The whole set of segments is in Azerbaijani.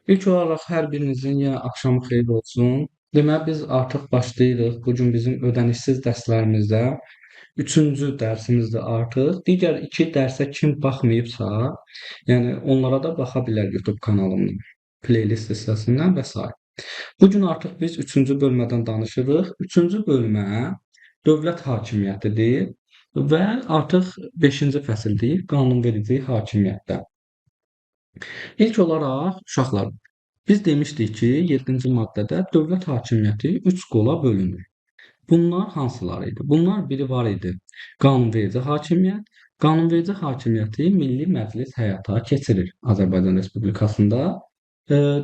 İlk olaraq hər birinizin yenə axşamı xeyir olsun. Deməli biz artıq başlayırıq. Bu gün bizim ödənişsiz dərslərimizdə üçüncü dərsimizdir artıq. Digər iki dərsə kim baxmayıbsa, yəni onlara da baxa bilər YouTube kanalımın playlist hissəsindən və s. Bu gün artıq biz üçüncü bölmədən danışırıq. Üçüncü bölmə dövlət hakimiyyətidir və artıq 5-ci fəsildir, qanunverici hakimiyyətdə. İlk olaraq uşaqlar, biz demişdik ki, 7-ci maddədə dövlət hakimiyyəti 3 qola bölünür. Bunlar hansıları idi? Bunlar biri var idi. Qanunverici hakimiyyət. Qanunverici hakimiyyəti Milli Məclis həyata keçirir Azərbaycan Respublikasında.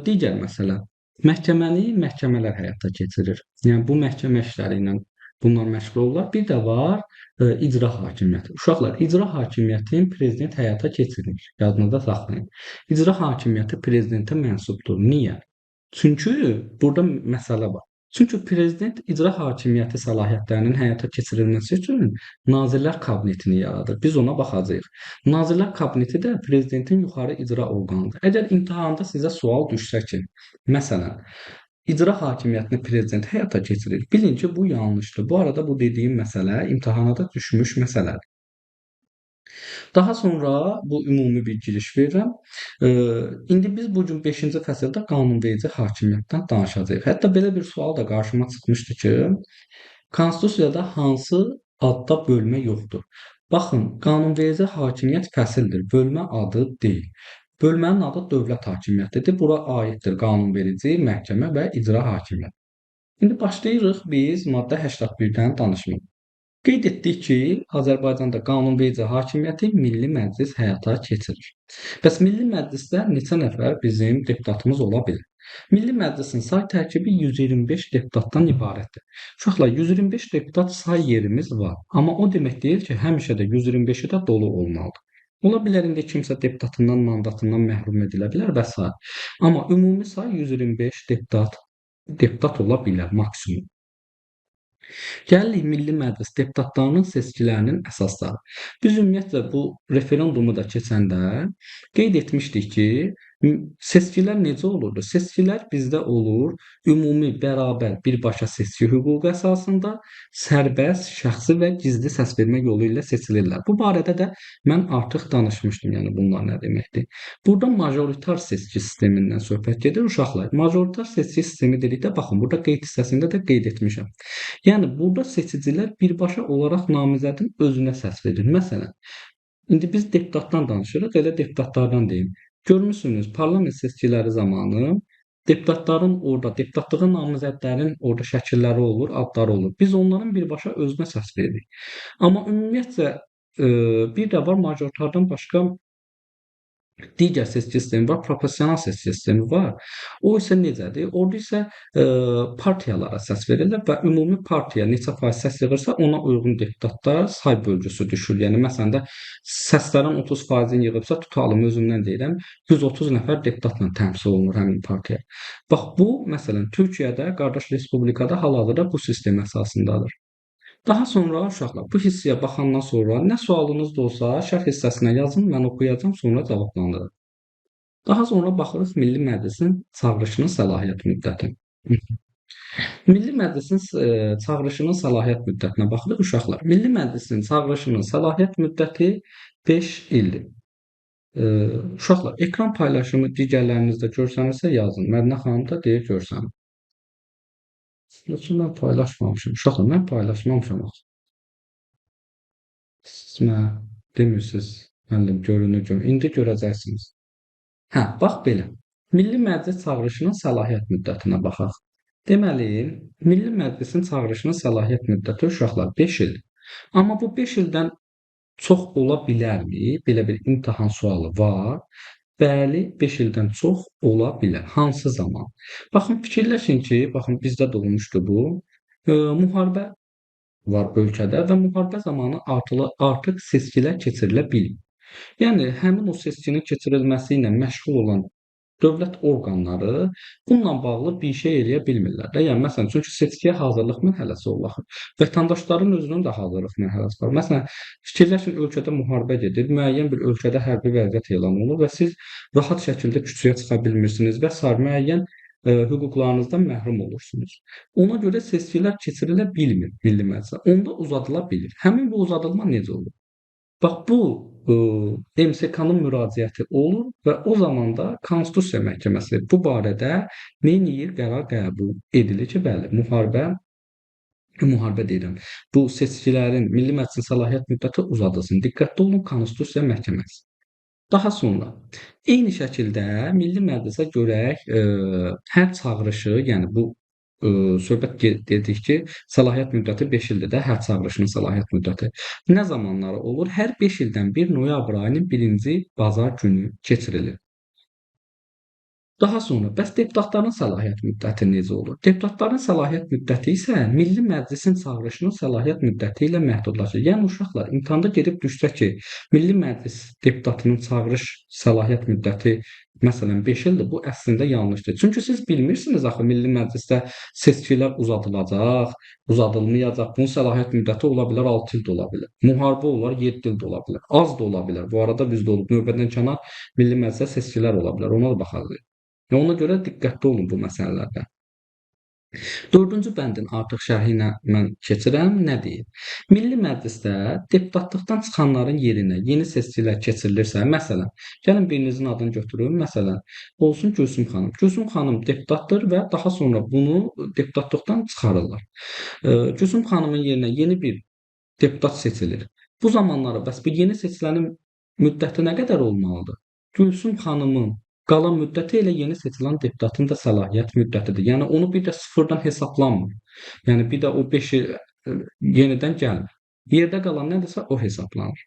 Digər məsələ, məhkəmələr həyata keçirir. Yəni bu məhkəmə işləri ilə bunlar məşğul olurlar. Bir də var icra hakimiyyəti. Uşaqlar, icra hakimiyyətini prezident həyata keçirir. Yadınızda saxlayın. İcra hakimiyyəti prezidentə mənsubdur. Niyə? Çünki burada məsələ var. Çünki prezident icra hakimiyyəti səlahiyyətlərinin həyata keçirilməsi üçün Nazirlər Kabinetini yaradır. Biz ona baxacağıq. Nazirlər Kabineti də prezidentin yuxarı icra orqanıdır. Əgər imtahanda sizə sual düşsə ki, məsələn, icra hakimiyyətini prezident həyata keçirir, bilin ki, bu yanlışdır. Bu arada bu dediyim məsələ imtahana da düşmüş məsələdir. Daha sonra bu ümumi bir giriş verirəm. İndi biz bu gün 5-ci fəsildə qanunverici hakimiyyətdən danışacağıq. Hətta belə bir sual da qarşıma çıxmışdı ki, Konstitusiyada hansı adda bölmə yoxdur? Baxın, qanunverici hakimiyyət fəsildir, bölmə adı deyil. Bölmənin adı dövlət hakimiyyətidir. Bura aiddir qanunverici, məhkəmə və icra hakimiyyəti. İndi başlayırıq biz maddə 81-dən danışmağa. Qeyd etdik ki, Azərbaycanda qanunverici hakimiyyəti Milli Məclis həyata keçirir. Bəs Milli Məclisdə neçə nəfər bizim deputatımız ola bilər? Milli Məclisin say tərkibi 125 deputatdan ibarətdir. Uşaqlar, 125 deputat say yerimiz var. Amma o demək deyil ki, həmişə də 125-i də dolu olmalıdır. Ola bilər indi kimsə deputatından, mandatından məhrum edilə bilər və s. Amma ümumi say 125 deputat ola bilər maksimum. Gəlirik Milli Məclis deputatlarının seçkilərinin əsasları. Biz ümumiyyətlə bu referendumu da keçəndə qeyd etmişdik ki, seçkilər necə olurdu? Seçkilər bizdə olur ümumi, bərabər, birbaşa seçki hüququ əsasında sərbəst, şəxsi və gizli səsvermə yolu ilə seçilirlər. Bu barədə də mən artıq danışmışdım, yəni bunlar nə deməkdir. Burada majoritar seçki sistemindən söhbət gedir uşaqlar. Majoritar seçki sistemi dedikdə baxın, burada qeyd hissəsində də qeyd etmişəm. Yəni burada seçicilər birbaşa olaraq namizədin özünə səs verir. Məsələn, indi biz deputatdan danışırıq, elə deputatlardan deyim. Görmüsünüz, parlament seçkiləri zamanı deputatların orada, deputatlığa namizədlərin orada şəkilləri olur, adları olur. Biz onların birbaşa özünə səs veririk. Amma ümumiyyətlə bir də var majoritardan başqa digər seçki sistemi var, proporsional seçki sistemi var. O isə necədir? Orada isə partiyalara səs verirlər və ümumi partiya neçə faiz səs yığırsa, ona uyğun deputatlar say bölgüsü düşür. Yəni məsələn də səslərin 30%-ni yığıbsa, tutalım özümdən deyirəm, 130 nəfər deputatla təmsil olunur həmin partiya. Bax bu, məsələn, Türkiyədə, qardaş respublikada hal-hazırda bu sistem əsasındadır. Daha sonra uşaqlar, bu hissəyə baxandan sonra nə sualınız da olsa, şərh hissəsinə yazın, mən oxuyacağam, sonra cavablandırın. Daha sonra baxırıq Milli Məclisin çağırışının səlahiyyət müddəti. Milli Məclisin çağırışının səlahiyyət müddətinə baxırıq uşaqlar. Milli Məclisin çağırışının səlahiyyət müddəti 5 ildir. Uşaqlar, ekran paylaşımı digərlərinizdə görsənirsə yazın. Mədinə xanım da deyir görsənir. Yoxsa mən paylaşmamışam. Uşaqlar, mən paylaşmamışam axı. Siz mənə demirsiniz, müəllim, görünür. İndi görəcəksiniz. Hə, bax belə. Milli Məclis çağırışının səlahiyyət müddətinə baxaq. Deməli, Milli Məclisin çağırışının səlahiyyət müddəti uşaqlar 5 ildir. Amma bu 5 ildən çox ola bilərmi? Belə bir imtahan sualı var. Bəli, 5 ildən çox ola bilər. Hansı zaman? Baxın, fikirləşin ki, baxın bizdə də olmuşdu bu. Müharibə var ölkədə və müharibə zamanı artıq seçkilər keçirilə bilmir. Yəni həmin o seçkinin keçirilməsi ilə məşğul olan dövlət orqanları bununla bağlı bir şey eləyə bilmirlər də. Yəni məsələn, çünki seçkiyə hazırlıq mərhələsi olur axı. Vətəndaşların özünün də hazırlıq mərhələsi var. Məsələn, fikirləşin ölkədə müharibə gedir, müəyyən bir ölkədə hərbi vəziyyət elan olunur və siz rahat şəkildə küçəyə çıxa bilmirsiniz və sair müəyyən hüquqlarınızdan məhrum olursunuz. Ona görə seçkilər keçirilə bilmir Milli Məclisə. Onda uzadıla bilir. Həmin bu uzadılma necə olur? Bax bu MSK-nın müraciəti olur və o zaman da Konstitusiya Məhkəməsi bu barədə neyniyir? Qərar qəbul edilir ki, bəli, müharibə deyirəm. Bu seçkilərin Milli Məclisin səlahiyyət müddəti uzadılsın. Diqqətli olun, Konstitusiya Məhkəməsi. Daha sonra eyni şəkildə Milli Məclisə görək hər çağırışı, yəni bu söhbət dedik ki, səlahiyyət müddəti 5 ildir də, hər çağırışının səlahiyyət müddəti. Nə zamanları olur? Hər 5 ildən bir noyabr ayının 1-ci bazar günü keçirilir. Daha sonra bəs deputatların səlahiyyət müddəti necə olur? Deputatların səlahiyyət müddəti isə Milli Məclisin çağırışının səlahiyyət müddəti ilə məhdudlaşır. Yəni uşaqlar imtahanda gedib düşsə ki, Milli Məclis deputatının çağırış səlahiyyət müddəti məsələn 5 ildir, bu əslində yanlışdır. Çünki siz bilmirsiniz axı Milli Məclisdə seçkilər uzadılacaq, uzadılmayacaq. Bunun səlahiyyət müddəti ola bilər 6 il də ola bilər. Müharibə olar 7 il də ola bilər. Az da ola bilər. Bu arada bizdə olub növbədən kənar Milli Məclisə seçkilər ola bilər. Ona da baxacağıq. Ona görə diqqətli olun bu məsələlərdə. 4-cü bəndin artıq şərhi ilə mən keçirəm. Nə deyir? Milli Məclisdə deputatlıqdan çıxanların yerinə yeni seçkilər keçirilirsə, məsələn, gəlin birinizin adını götürün. Məsələn, olsun Gülsüm xanım. Gülsüm xanım deputatdır və daha sonra bunu deputatlıqdan çıxarırlar. Gülsüm xanımın yerinə yeni bir deputat seçilir. Bu zamanları bəs bu yeni seçilənin müddəti nə qədər olmalıdır? Gülsüm xanımın qalan müddəti elə yeni seçilən deputatın da səlahiyyət müddətidir. Yəni onu bir də sıfırdan hesablanmır. Yəni bir də o 5 il yenidən gəlmir. Yerdə qalan nədirsə o hesablanır.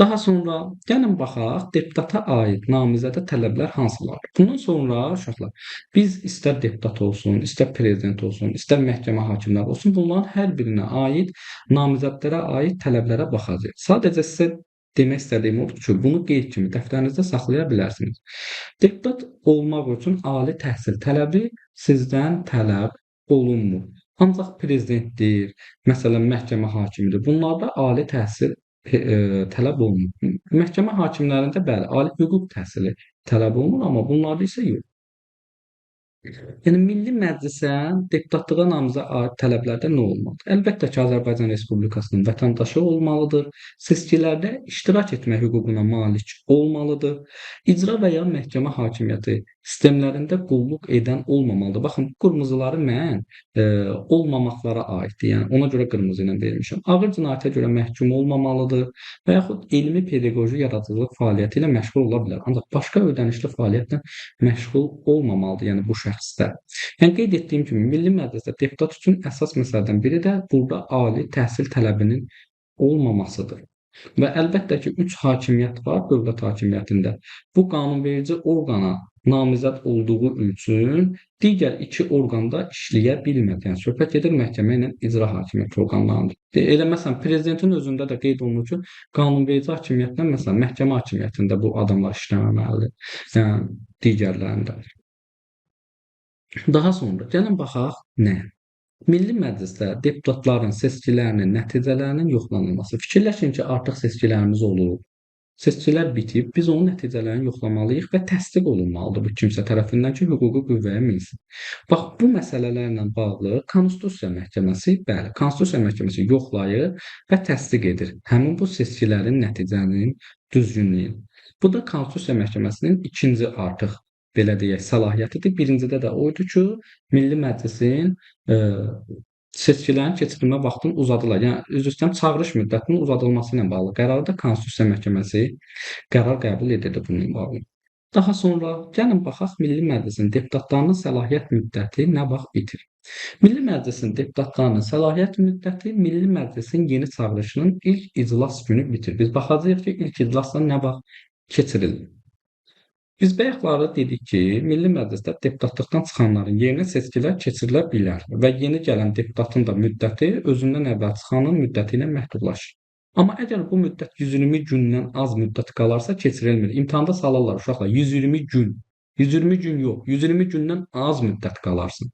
Daha sonra gəlin baxaq deputata aid namizədə tələblər hansılardır? Bundan sonra uşaqlar biz istər deputat olsun, istər prezident olsun, istər məhkəmə hakimləri olsun, bunların hər birinə aid namizədlərə aid tələblərə baxacağıq. Sadəcə sizə demək istədiyim odur ki, bunu qeyd kimi dəftərinizdə saxlaya bilərsiniz. Deputat olmaq üçün ali təhsil tələbi sizdən tələb olunmur. Ancaq prezidentdir, məsələn, məhkəmə hakimidir. Bunlarda ali təhsil tələb olunur. Məhkəmə hakimlərində bəli, ali hüquq təhsili tələb olunur, amma bunlarda isə yox. Yəni Milli Məclisə deputatlığa namizədə aid tələblərdə nə olmalıdır? Əlbəttə ki, Azərbaycan Respublikasının vətəndaşı olmalıdır, seçkilərdə iştirak etmə hüququna malik olmalıdır, icra və ya məhkəmə hakimiyyəti sistemlərində qulluq edən olmamalıdır. Baxın, qırmızıları mən olmamaqlara aiddir. Yəni ona görə qırmızı ilə vermişəm. Ağır cinayətə görə məhkum olmamalıdır və yaxud elmi pedaqoji yaradıcılıq fəaliyyəti ilə məşğul ola bilər. Ancaq başqa ödənişli fəaliyyətlə məşğul olmamalıdır, yəni bu şəxsdə. Yəni qeyd etdiyim kimi Milli Məclisdə deputat üçün əsas məsələlərdən biri də burada ali təhsil tələbinin olmamasıdır. Və əlbəttə ki, 3 hakimiyyət var dövlət hakimiyyətində. Bu qanunverici orqana namizəd olduğu üçün digər 2 orqanda işləyə bilməz. Yəni söhbət gedir məhkəmə ilə icra hakimiyyəti orqanlarında. Elə məsələn prezidentin özündə də qeyd olunur ki, qanunverici hakimiyyətdən məsələn məhkəmə hakimiyyətində bu adamlar işləməməlidir. Yəni digərlərində. Daha sonra gəlin baxaq nəyə? Milli Məclisdə deputatların seçkilərinin nəticələrinin yoxlanılması. Fikirləşin ki, artıq seçkilərimiz olub. Seçkilər bitib, biz onun nəticələrini yoxlamalıyıq və təsdiq olunmalıdır bu kimsə tərəfindən ki, hüquqi qüvvəyə minsin. Bax, bu məsələlərlə bağlı Konstitusiya Məhkəməsi, bəli, Konstitusiya Məhkəməsi yoxlayır və təsdiq edir həmin bu seçkilərin nəticənin düzgünlüyünü. Bu da Konstitusiya Məhkəməsinin ikinci artıq belə deyək, səlahiyyətidir. Birincidə də o idi ki, Milli Məclisin seçkilərin keçirilmə vaxtını uzadılar. Yəni üzr istəyirəm, çağırış müddətinin uzadılması ilə bağlı qərarda Konstitusiya Məhkəməsi qərar qəbul edirdi bununla bağlı. Daha sonra gəlin baxaq Milli Məclisin deputatlarının səlahiyyət müddəti nə vaxt bitir? Milli Məclisin deputatlarının səlahiyyət müddəti Milli Məclisin yeni çağırışının ilk iclas günü bitir. Biz baxacağıq ki, ilk iclaslar nə vaxt keçirilir? Biz bayaqlarda dedik ki, Milli Məclisdə deputatlıqdan çıxanların yerinə seçkilər keçirilə bilər və yeni gələn deputatın da müddəti özündən əvvəl çıxanın müddəti ilə məhdudlaşır. Amma əgər bu müddət 120 gündən az müddət qalarsa keçirilmir. İmtahanda salırlar uşaqlar 120 gün. 120 gün yox, 120 gündən az müddət qalarsın.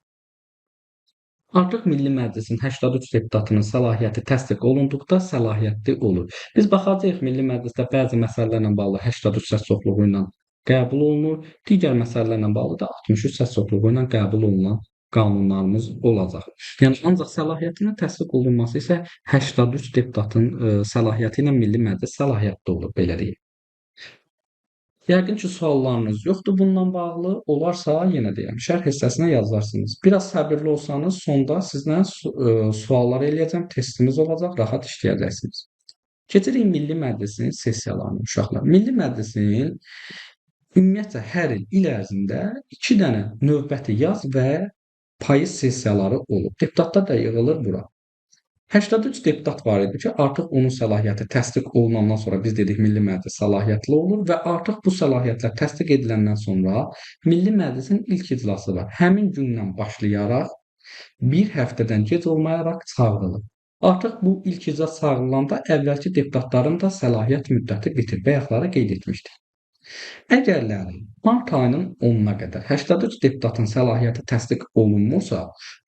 Artıq Milli Məclisin 83 deputatının səlahiyyəti təsdiq olunduqda səlahiyyətli olur. Biz baxacağıq Milli Məclisdə bəzi məsələlərlə bağlı 83 səs çoxluğu ilə qəbul olunur, digər məsələlərlə bağlı da 63 səs çoxluğu ilə qəbul olunan qanunlarımız olacaq. Yəni ancaq səlahiyyətinin təsdiq olunması isə 83 deputatın səlahiyyəti ilə Milli Məclis səlahiyyətli olur, belə deyək. Yəqin ki, suallarınız yoxdur bununla bağlı. Olarsa, yenə deyirəm, şərh hissəsinə yazarsınız. Biraz səbirli olsanız, sonda sizdən suallar eləyəcəm, testimiz olacaq, rahat işləyəcəksiniz. Keçirik Milli Məclisin sessiyalarına uşaqlar. Milli Məclisin ümumiyyətlə hər il ərzində 2 dənə növbəti yaz və payız sessiyaları olur. Deputatlar da yığılır bura. 83 deputat var idi ki, artıq onun səlahiyyəti təsdiq olunandan sonra biz dedik Milli Məclis səlahiyyətli olur və artıq bu səlahiyyətlər təsdiq ediləndən sonra Milli Məclisin ilk iclası var. Həmin gündən başlayaraq bir həftədən gec olmayaraq çağırılır. Artıq bu ilk iclas çağırılanda əvvəlki deputatların da səlahiyyət müddəti bitir. Bayaqları qeyd etmişdik. Əgərləri mart ayının 10-na qədər 83 deputatın səlahiyyəti təsdiq olunmursa,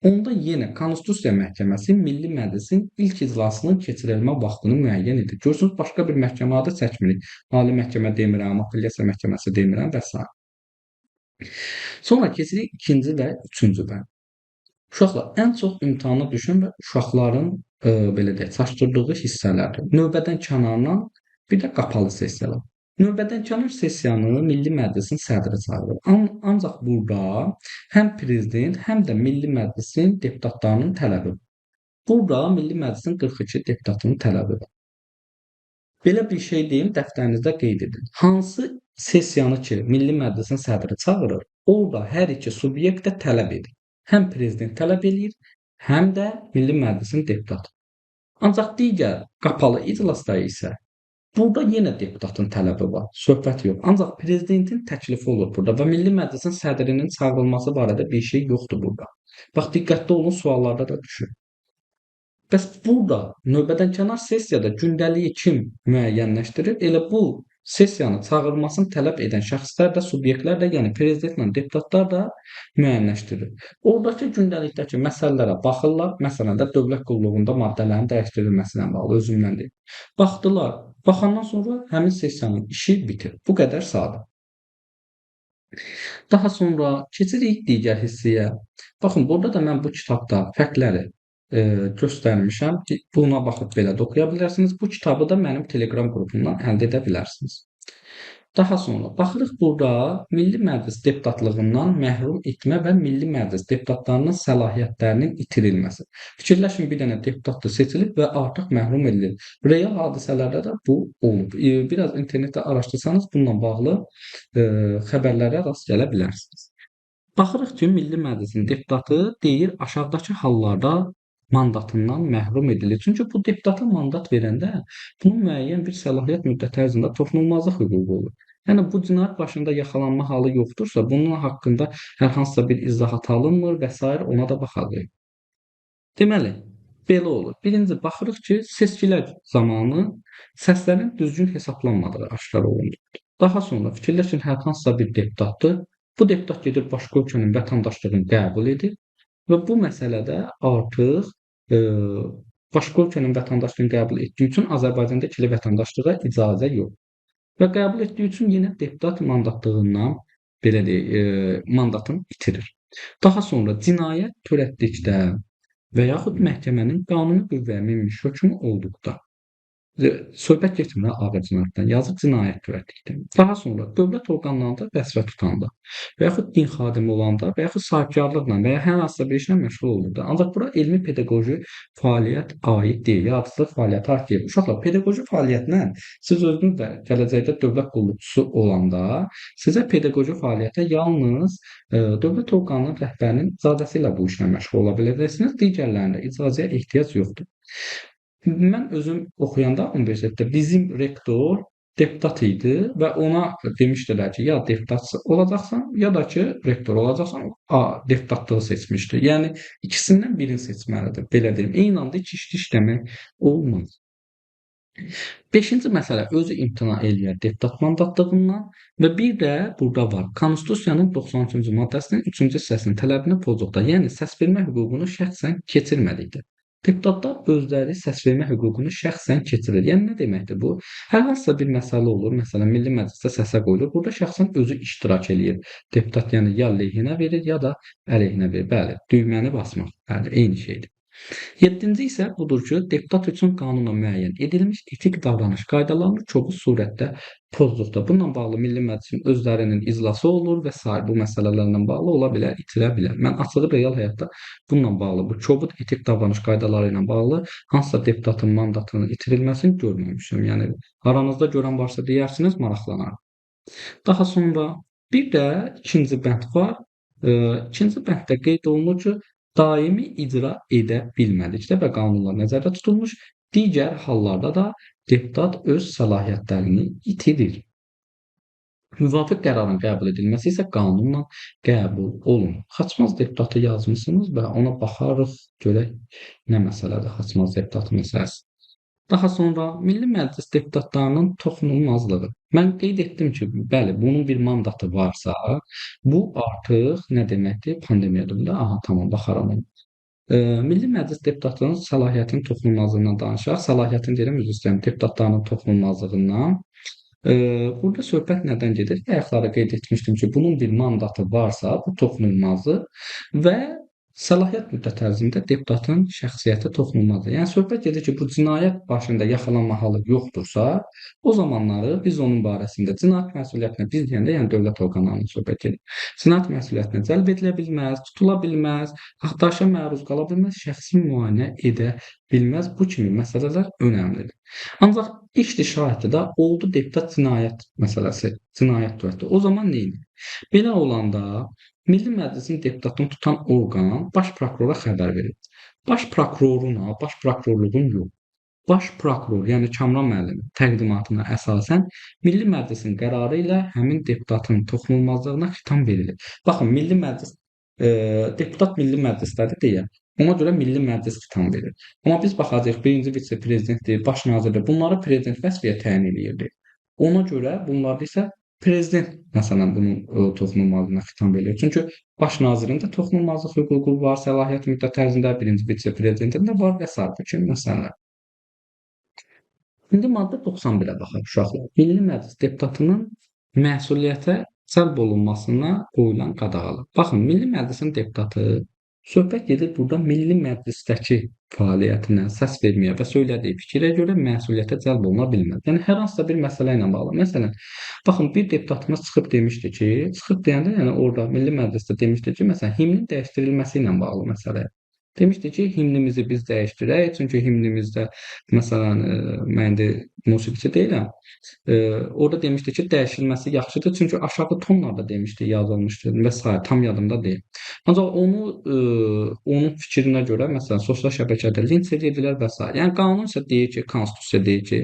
onda yenə Konstitusiya Məhkəməsi Milli Məclisin ilk iclasının keçirilmə vaxtını müəyyən edir. Görürsünüz, başqa bir məhkəmə adı çəkmirik. Ali Məhkəmə demirəm, Apellyasiya Məhkəməsi demirəm və s. Sonra keçirik ikinci və üçüncü bənd. Uşaqlar, ən çox imtahana düşən və uşaqların belə deyək, çaşdırdığı hissələrdir. Növbədən kənardan bir də qapalı sessiyalar. Növbədənkənar sessiyanı Milli Məclisin sədri çağırır. Ancaq burada həm prezident, həm də Milli Məclisin deputatlarının tələbi var. Burada Milli Məclisin 42 deputatının tələbi var. Belə bir şey deyim, dəftərinizdə qeyd edin. Hansı sessiyanı ki, Milli Məclisin sədri çağırır, orada hər iki subyekt də tələb edir. Həm prezident tələb edir, həm də Milli Məclisin deputatı. Ancaq digər qapalı iclasda isə burada yenə deputatın tələbi var, söhbət yox. Ancaq prezidentin təklifi olur burada və Milli Məclisin sədrinin çağırılması barədə bir şey yoxdur burada. Bax, diqqətli olun, suallarda da düşür. Bəs burada növbədənkənar sessiyada gündəliyi kim müəyyənləşdirir? Elə bu sessiyanın çağırılmasını tələb edən şəxslər də, subyektlər də, yəni prezidentlə deputatlar da müəyyənləşdirir. Oradakı gündəlikdəki məsələlərə baxırlar. Məsələn də dövlət qulluğunda maddələrin dəyişdirilməsi ilə bağlı özümdən deyim. Baxdılar. Baxandan sonra həmin sessiyanın işi bitir. Bu qədər sadə. Daha sonra keçirik digər hissəyə. Baxın, burada da mən bu kitabda fərqləri göstərmişəm ki, buna baxıb belə də oxuya bilərsiniz. Bu kitabı da mənim Telegram qrupumdan əldə edə bilərsiniz. Daha sonra baxırıq burada Milli Məclis deputatlığından məhrum etmə və Milli Məclis deputatlarının səlahiyyətlərinin itirilməsi. Fikirləşin, bir dənə deputat da seçilib və artıq məhrum edilir. Real hadisələrdə də bu olub. Biraz internetdə araşdırsanız bununla bağlı xəbərlərə rast gələ bilərsiniz. Baxırıq ki, Milli Məclisin deputatı deyir, aşağıdakı hallarda mandatından məhrum edilir. Çünki bu deputata mandat verəndə bunun müəyyən bir səlahiyyət müddəti ərzində toxunulmazlıq hüququ olur. Yəni bu cinayət başında yaxalanma halı yoxdursa, bunun haqqında hər hansısa bir izahat alınmır və s. ona da baxacağıq. Deməli, belə olur. Birinci baxırıq ki, seçkilər zamanı səslərin düzgün hesablanmadığı aşkar olundu. Daha sonra fikirləşin, hər hansısa bir deputatdır. Bu deputat gedir başqa ölkənin vətəndaşlığını qəbul edir və bu məsələdə artıq başqa ölkənin vətəndaşlığını qəbul etdiyi üçün Azərbaycanda ikili vətəndaşlığa icazə yox. Və qəbul etdiyi üçün yenə deputat mandatlığından belə deyək, mandatını itirir. Daha sonra cinayət törətdikdə və yaxud məhkəmənin qanuni qüvvəyə minmiş hökmü olduqda söhbət getmir ağır cinayətdən, yazıq cinayət törətdikdə. Daha sonra dövlət orqanlarında vəzifə tutanda və yaxud din xadimi olanda və yaxud sahibkarlıqla və ya hər hansısa bir işlə məşğul olurdu. Ancaq bura elmi pedaqoji fəaliyyət aid deyil, yaradıcılıq fəaliyyəti aid deyil. Uşaqlar, pedaqoji fəaliyyətlə siz özünüz də gələcəkdə dövlət qulluqçusu olanda sizə pedaqoji fəaliyyətə yalnız dövlət orqanının rəhbərinin icazəsi ilə bu işlə məşğul ola biləcəksiniz. Digərlərində icazəyə ehtiyac yoxdur. Mən özüm oxuyanda universitetdə bizim rektor deputat idi və ona demişdilər ki, ya deputat olacaqsan, ya da ki, rektor olacaqsan, deputatlığı seçmişdi. Yəni ikisindən birini seçməlidir. Belə deyim. Eyni anda iki işləmək olmaz. Beşinci məsələ özü imtina eləyər deputat mandatlığından və bir də burada var. Konstitusiyanın 93-cü maddəsinin 3-cü hissəsinin tələbini pozduqda, yəni səsvermə hüququnu şəxsən keçirmədikdə. Deputatlar özləri səsvermə hüququnu şəxsən keçirir. Yəni nə deməkdir bu? Hər hansısa bir məsələ olur, məsələn, Milli Məclisdə səsə qoyulur. Burada şəxsən özü iştirak eləyir. Deputat yəni ya lehinə verir, ya da əleyhinə verir. Bəli, düyməni basmaq. Bəli, eyni şeydir. 7-ci isə budur ki, deputat üçün qanunla müəyyən edilmiş etik davranış qaydalarını kobud surətdə pozduqda, bununla bağlı Milli Məclisin özlərinin iclası olur və sair bu məsələlərlə bağlı ola bilər, itirə bilər. Mən açığı real həyatda bununla bağlı, bu kobud etik davranış qaydaları ilə bağlı hansısa deputatın mandatının itirilməsini görməmişəm. Yəni aranızda görən varsa deyərsiniz, maraqlanaram. Daha sonra bir də ikinci bənd var. İkinci bənddə qeyd olunur ki, daimi icra edə bilmədikdə və qanunla nəzərdə tutulmuş digər hallarda da deputat öz səlahiyyətlərini itirir. Müvafiq qərarın qəbul edilməsi isə qanunla qəbul olunur. Xaçmaz deputatı yazmısınız və ona baxarıq, görək nə məsələdir xaçmaz deputatı məsələsi. Daha sonra Milli Məclis deputatlarının toxunulmazlığı. Mən qeyd etdim ki, bəli, bunun bir mandatı varsa, bu artıq nə deməkdir? Pandemiyadır da. Aha, tamam, baxaram ona. Milli Məclis deputatının səlahiyyətinin toxunulmazlığından danışaq. Səlahiyyətin deyirəm, üzr istəyirəm, deputatlarının toxunulmazlığından. Burada söhbət nədən gedir? Bayaqlarda qeyd etmişdim ki, bunun bir mandatı varsa, bu toxunulmazdır və səlahiyyət müddəti ərzində deputatın şəxsiyyəti toxunulmazdır. Yəni söhbət gedir ki, bu cinayət başında yaxalanma halı yoxdursa, o zamanları biz onun barəsində cinayət məsuliyyətinə biz deyəndə, yəni dövlət orqanlarının söhbət gedir. Cinayət məsuliyyətinə cəlb edilə bilməz, tutula bilməz, axtarışa məruz qala bilməz, şəxsi müayinə edə bilməz. Bu kimi məsələlər önəmlidir. Ancaq işdi şahidi oldu deputat cinayət məsələsi, cinayət törətdi. O zaman nə edir? Belə olanda Milli Məclisin deputatını tutan orqan baş prokurora xəbər verir. Baş prokuroruna, baş prokurorluğun yox, baş prokuror, yəni Kamran müəllimin təqdimatına əsasən Milli Məclisin qərarı ilə həmin deputatın toxunulmazlığına xitam verilir. Baxın, Milli Məclis deputat Milli Məclisdədir deyə ona görə Milli Məclis xitam verir. Amma biz baxacağıq, birinci vitse-prezidentdir, baş nazirdir. Bunları prezident vəzifəyə təyin eləyirdi. Ona görə bunlarda isə prezident məsələn bunun toxunulmazlığına xitam verir. Çünki baş nazirin də toxunulmazlıq hüququ var, səlahiyyət müddəti ərzində birinci vitse-prezidentin də var və sair bu kimi məsələlər. İndi maddə 91-ə baxaq uşaqlar. Milli Məclis deputatının məsuliyyətə cəlb olunmasına qoyulan qadağalar. Baxın, Milli Məclisin deputatı söhbət gedir burada Milli Məclisdəki fəaliyyətinə, səs verməyə və söylədiyi fikrə görə məsuliyyətə cəlb oluna bilməz. Yəni hər hansısa bir məsələ ilə bağlı. Məsələn, baxın bir deputatımız çıxıb demişdi ki, çıxıb deyəndə yəni orada Milli Məclisdə demişdi ki, məsələn himnin dəyişdirilməsi ilə bağlı məsələ. Demişdi ki, himnimizi biz dəyişdirək, çünki himnimizdə məsələn mən indi musiqiçi deyiləm. Orada demişdi ki, dəyişilməsi yaxşıdır, çünki aşağı tonlarda demişdi, yazılmışdı və sair, tam yadımda deyil. Ancaq onun fikrinə görə məsələn sosial şəbəkədə linç edirdilər və sair. Yəni qanun isə deyir ki, konstitusiya deyir ki,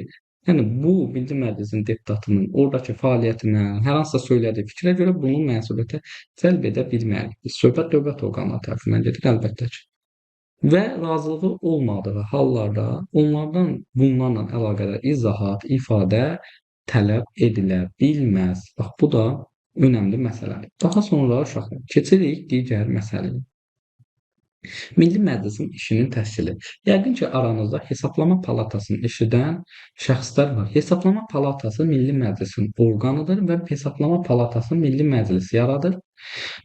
yəni bu Milli Məclisin deputatının oradakı fəaliyyətinə, hər hansısa söylədiyi fikrə görə bunu məsuliyyətə cəlb edə bilmərik. Söhbət dövlət orqanları tərəfindən gedir əlbəttə ki. Və razılığı olmadığı hallarda onlardan bunlarla əlaqədar izahat, ifadə tələb edilə bilməz. Bax, bu da önəmli məsələdir. Daha sonra uşaqlar, keçirik digər məsələyə. Milli Məclisin işinin təşkili. Yəqin ki, aranızda Hesablama Palatasını eşidən şəxslər var. Hesablama Palatası Milli Məclisin orqanıdır və Hesablama Palatası Milli Məclis yaradır.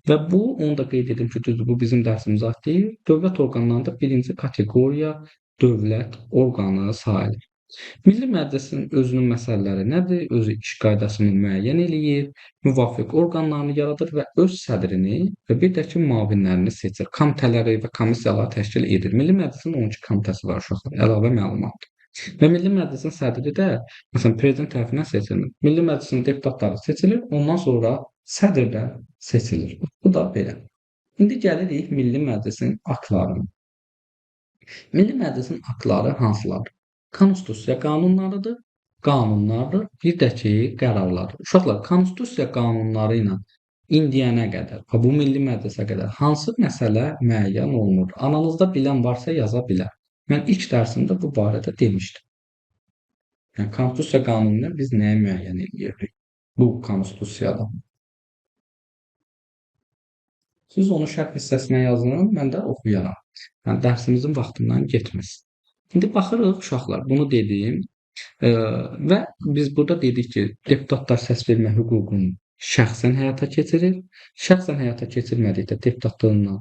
Və bu, onu da qeyd edim ki, düzdür, bu bizim dərsimizə aid deyil. Dövlət orqanlarında birinci kateqoriya dövlət orqanı sayılır. Milli Məclisin özünün məsələləri nədir? Özü iş qaydasını müəyyən eləyir, müvafiq orqanlarını yaradır və öz sədrini və bir də ki, müavinlərini seçir. Komitələri və komissiyaları təşkil edir. Milli Məclisin 12 komitəsi var uşaqlar, əlavə məlumat. Və Milli Məclisin sədri də məsələn prezident tərəfindən seçilmir. Milli Məclisin deputatları seçilir, ondan sonra sədr də seçilir. Bu da belə. İndi gəlirik Milli Məclisin aktlarına. Milli Məclisin aktları hansılardır? Konstitusiya qanunlardır, bir də ki, qərarlardır. Uşaqlar, konstitusiya qanunları ilə indiyənə qədər, bu Milli Məclisə qədər hansı məsələ müəyyən olunur? Ananızda bilən varsa yaza bilər. Mən ilk dərsimdə bu barədə demişdim. Yəni konstitusiya qanununu biz nəyə müəyyən edirik? Bu konstitusiyada. Siz onu şərh hissəsinə yazın, mən də oxuyaram. Yəni dərsimizin vaxtından getməsin. İndi baxırıq uşaqlar, bunu dedim. Və biz burada dedik ki, deputatlar səs vermə hüququnu şəxsən həyata keçirir. Şəxsən həyata keçirmədikdə deputatlığından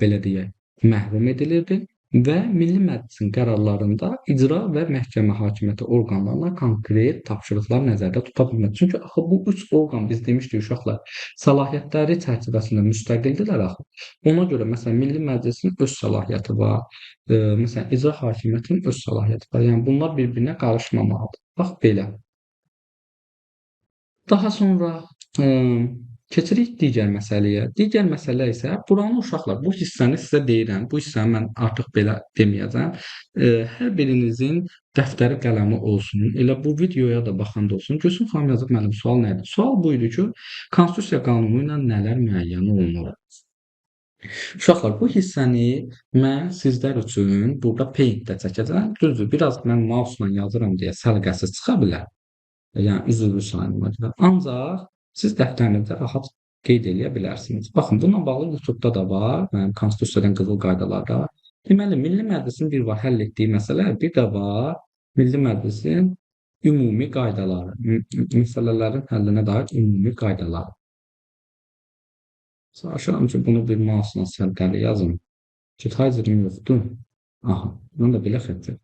belə deyək, məhrum edilirdi və Milli Məclisin qərarlarında icra və məhkəmə hakimiyyəti orqanlarına konkret tapşırıqlar nəzərdə tuta bilməz. Çünki axı bu üç orqan biz demişdik uşaqlar, səlahiyyətləri çərçivəsində müstəqildirlər axı. Ona görə məsələn Milli Məclisin öz səlahiyyəti var, məsələn icra hakimiyyətinin öz səlahiyyəti var. Yəni bunlar bir-birinə qarışmamalıdır. Bax belə. Daha sonra keçirik digər məsələyə. Digər məsələ isə buranı uşaqlar, bu hissəni sizə deyirəm. Bu hissəni mən artıq belə deməyəcəm. Hər birinizin dəftəri, qələmi olsun. Elə bu videoya da baxanda olsun. Gülsüm xanım yazıb müəllim sual nə idi? Sual bu idi ki, konstitusiya qanunu ilə nələr müəyyən olunur? Uşaqlar, bu hissəni mən sizlər üçün burada Paint-də çəkəcəm. Düzdür, biraz mən mouse-la yazıram deyə səliqəsiz çıxa bilər. Yəni üzrlü sayılma görə. Ancaq siz dəftərinizdə rahat qeyd eləyə bilərsiniz. Baxın, bununla bağlı YouTube-da da var, mənim konstitusiyadan qızıl qaydalarda. Deməli, Milli Məclisin bir var həll etdiyi məsələ, bir də var Milli Məclisin ümumi qaydaları, məsələlərin həllinə dair ümumi qaydaları. Çalışıram ki, bunu bir mouse-la səliqəli yazım. Cihazım yoxdur. Aha, bunu da belə xəttir.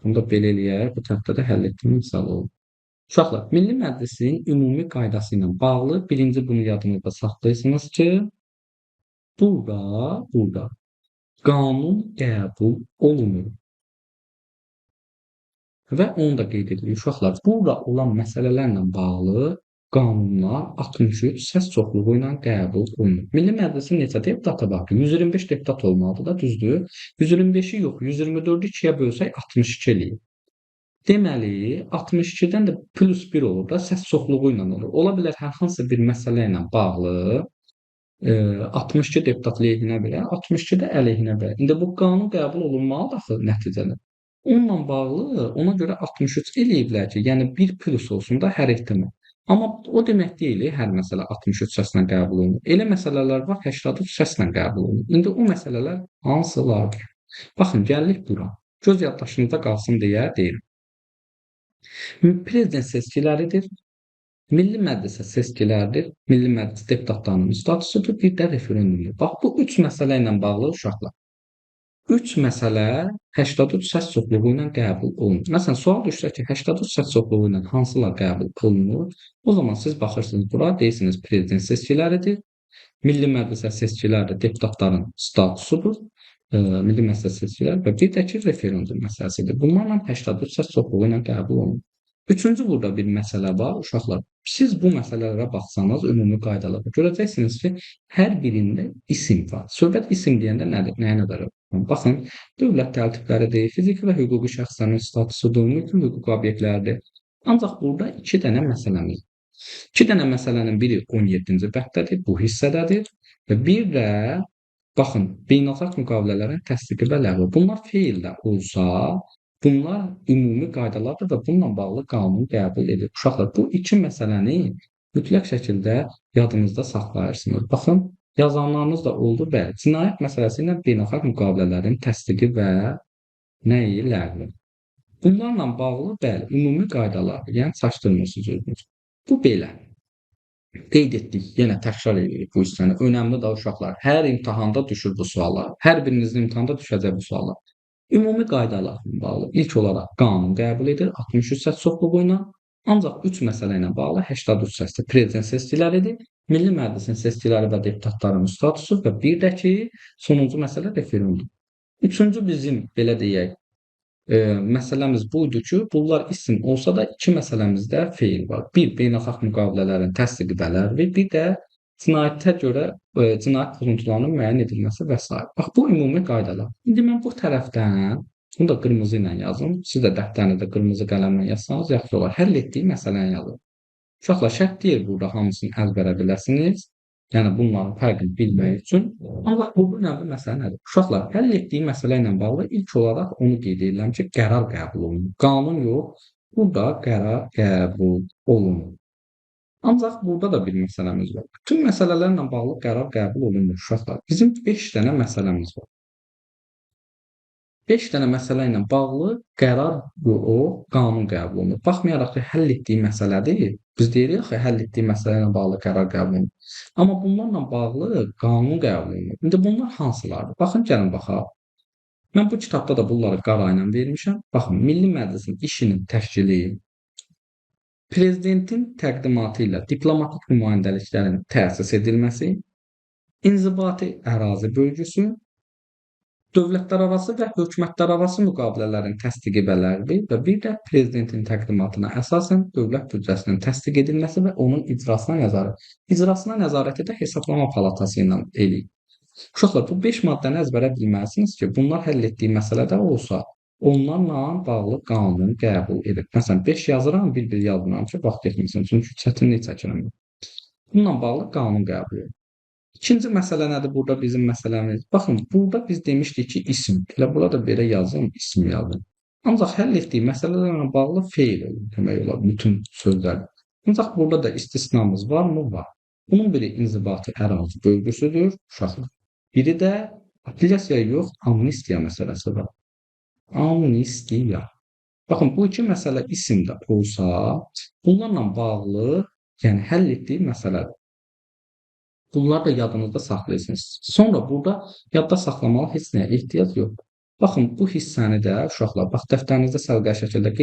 Bunu da belə eləyək, bu tərəfdə də həll etdiyim misal olur. Uşaqlar, Milli Məclisin ümumi qaydası ilə bağlı birinci bunu yadınızda saxlayırsınız ki, burada qanun qəbul olunur. Və onu da qeyd edirik. Uşaqlar, burada olan məsələlərlə bağlı qanunlar 63 səs çoxluğu ilə qəbul olunur. Milli Məclisin neçə deputata baxır? 125 deputat olmalıdır da, düzdür? 125-i yox, 124-ü 2-yə bölsək 62 eləyir. Deməli, 62-dən də plus 1 olur da, səs çoxluğu ilə olur. Ola bilər hər hansı bir məsələ ilə bağlı 62 deputat əleyhinə bilər, 62 də əleyhinə bilər. İndi bu qanun qəbul olunmalıdır axı nəticədə. Onunla bağlı ona görə 63 eləyiblər ki, yəni 1 plus olsun da hər ehtimal. Amma o demək deyil, hər məsələ 63 səslə qəbul olunur. Elə məsələlər var, 83 səslə qəbul olunur. İndi o məsələlər hansılardır? Baxın, gəlirik bura. Göz yaddaşınızda qalsın deyə deyirəm. Prezident seçkiləridir, Milli Məclisə seçkilərdir, Milli Məclis deputatlarının statusudur, bir də referendumdur. Bax, bu üç məsələ ilə bağlı uşaqlar. Üç məsələ 83 səs çoxluğu ilə qəbul olunur. Məsələn, sual düşsə ki, 83 səs çoxluğu ilə hansılar qəbul olunur? O zaman siz baxırsınız bura, deyirsiniz prezident seçkiləridir, Milli Məclisə seçkilər də deputatların statusudur, Milli Məclis seçkilər və bir də ki, referendum məsələsidir. Bunlarla 83 səs çoxluğu ilə qəbul olunur. Üçüncü burada bir məsələ var, uşaqlar. Siz bu məsələlərə baxsanız, ümumi qaydalara görəcəksiniz ki, hər birində isim var. Söhbət isim deyəndə nəyə nəzərə alınır? Baxın, dövlət tərtibləridir, fiziki və hüquqi şəxslərin statusudur, mülki hüquq obyektləridir. Ancaq burada iki dənə məsələmiz var. İki dənə məsələnin biri 17-ci bəndədir, bu hissədədir və bir də baxın, beynəlxalq müqavilələrin təsdiqi və ləğvi. Bunlar feildə olsa, bunlar ümumi qaydalardır və bununla bağlı qanun qəbul edilir. Uşaqlar, bu iki məsələni mütləq şəkildə yadınızda saxlayırsınız. Baxın, yazanlarınız da oldu, bəli. Cinayət məsələsi ilə beynəlxalq müqavilələrin təsdiqi və nəyi ləğvi. Bunlarla bağlı, bəli, ümumi qaydalardır. Yəni, çaşdırmırsınız özünüz. Bu belə. Qeyd etdik, yenə təkrar edirik bu hissəni. Önəmli də uşaqlar. Hər imtahanda düşür bu suallar. Hər birinizin imtahanda düşəcək bu suallar. Ümumi qaydalarla bağlı ilk olaraq qanun qəbul edir 63 səs çoxluğu ilə. Ancaq 3 məsələ ilə bağlı 83 səsli prezident seçkiləridir. Milli Məclisin seçkiləri və deputatların statusu və bir də ki, sonuncu məsələ referendum. Üçüncü bizim belə deyək, məsələmiz buydu ki, bunlar isim olsa da iki məsələmizdə feil var. Bir, beynəlxalq müqavilələrin təsdiqi və ləğvi, bir də cinayətə görə cinayət pozuntularının müəyyən edilməsi və s. Bax, bu ümumi qaydalar. İndi mən bu tərəfdən, bunu da qırmızı ilə yazım, siz də dəftərinizdə qırmızı qələmlə yazsanız yaxşı olar. Həll etdiyi məsələni yazın. Uşaqlar, şərt deyil burada hamısını əzbərə biləsiniz. Yəni, bunların fərqini bilmək üçün. Ancaq bu önəmli məsələ nədir? Uşaqlar, həll etdiyi məsələ ilə bağlı ilk olaraq onu qeyd edirəm ki, qərar qəbul olunur. Qanun yox, Burada qərar qəbul olunur. Ancaq burada da bir məsələmiz var. Bütün məsələlərlə bağlı qərar qəbul olunmur uşaqlar. Bizim 5 dənə məsələmiz var. 5 dənə məsələ ilə bağlı qərar qanun qəbul olunur. Baxmayaraq ki, həll etdiyi məsələdir. Biz deyirik axı həll etdiyi məsələ ilə bağlı qərar qəbul olunur. Amma bunlarla bağlı qanun qəbul olunur. İndi bunlar hansılardır? Baxın, gəlin baxaq. Mən bu kitabda da bunları qara ilə vermişəm. Baxın, Milli Məclisin işinin təşkili, prezidentin təqdimatı ilə diplomatik nümayəndəliklərin təsis edilməsi, inzibati ərazi bölgüsü, dövlətlərarası və hökumətlərarası müqavilələrin təsdiqi və ləğvi və bir də prezidentin təqdimatına əsasən dövlət büdcəsinin təsdiq edilməsi və onun icrasına nəzarət. İcrasına nəzarəti də Hesablama Palatası ilə eləyir. Uşaqlar, bu 5 maddəni əzbərə bilməlisiniz ki, bunlar həll etdiyi məsələdə olsa, onlarla bağlı qanun qəbul edir. Məsələn, 5 yazıram, bir-bir yazmıram ki, vaxt getməsin, çünki çətinlik çəkirəm. Bununla bağlı qanun qəbul edir. İkinci məsələ nədir burada bizim məsələmiz? Baxın, burada biz demişdik ki, isim. Elə burada belə yazın, isim yazın. Ancaq həll etdiyi məsələlərlə bağlı feil olur, demək olar bütün sözlər. Ancaq burada da istisnamız varmı? Var. Bunun biri inzibati ərazi bölgüsüdür, uşaqlar. Biri də apellyasiya yox, amnistiya məsələsi var. Amnistiya. Baxın, bu iki məsələ isimdə olsa, bunlarla bağlı, yəni həll etdiyi məsələdir. Bunları da yadınızda saxlayırsınız. Sonra burada yadda saxlamalı heç nəyə ehtiyac yoxdur. Baxın, bu hissəni də uşaqlar, bax dəftərinizdə səliqəli şəkildə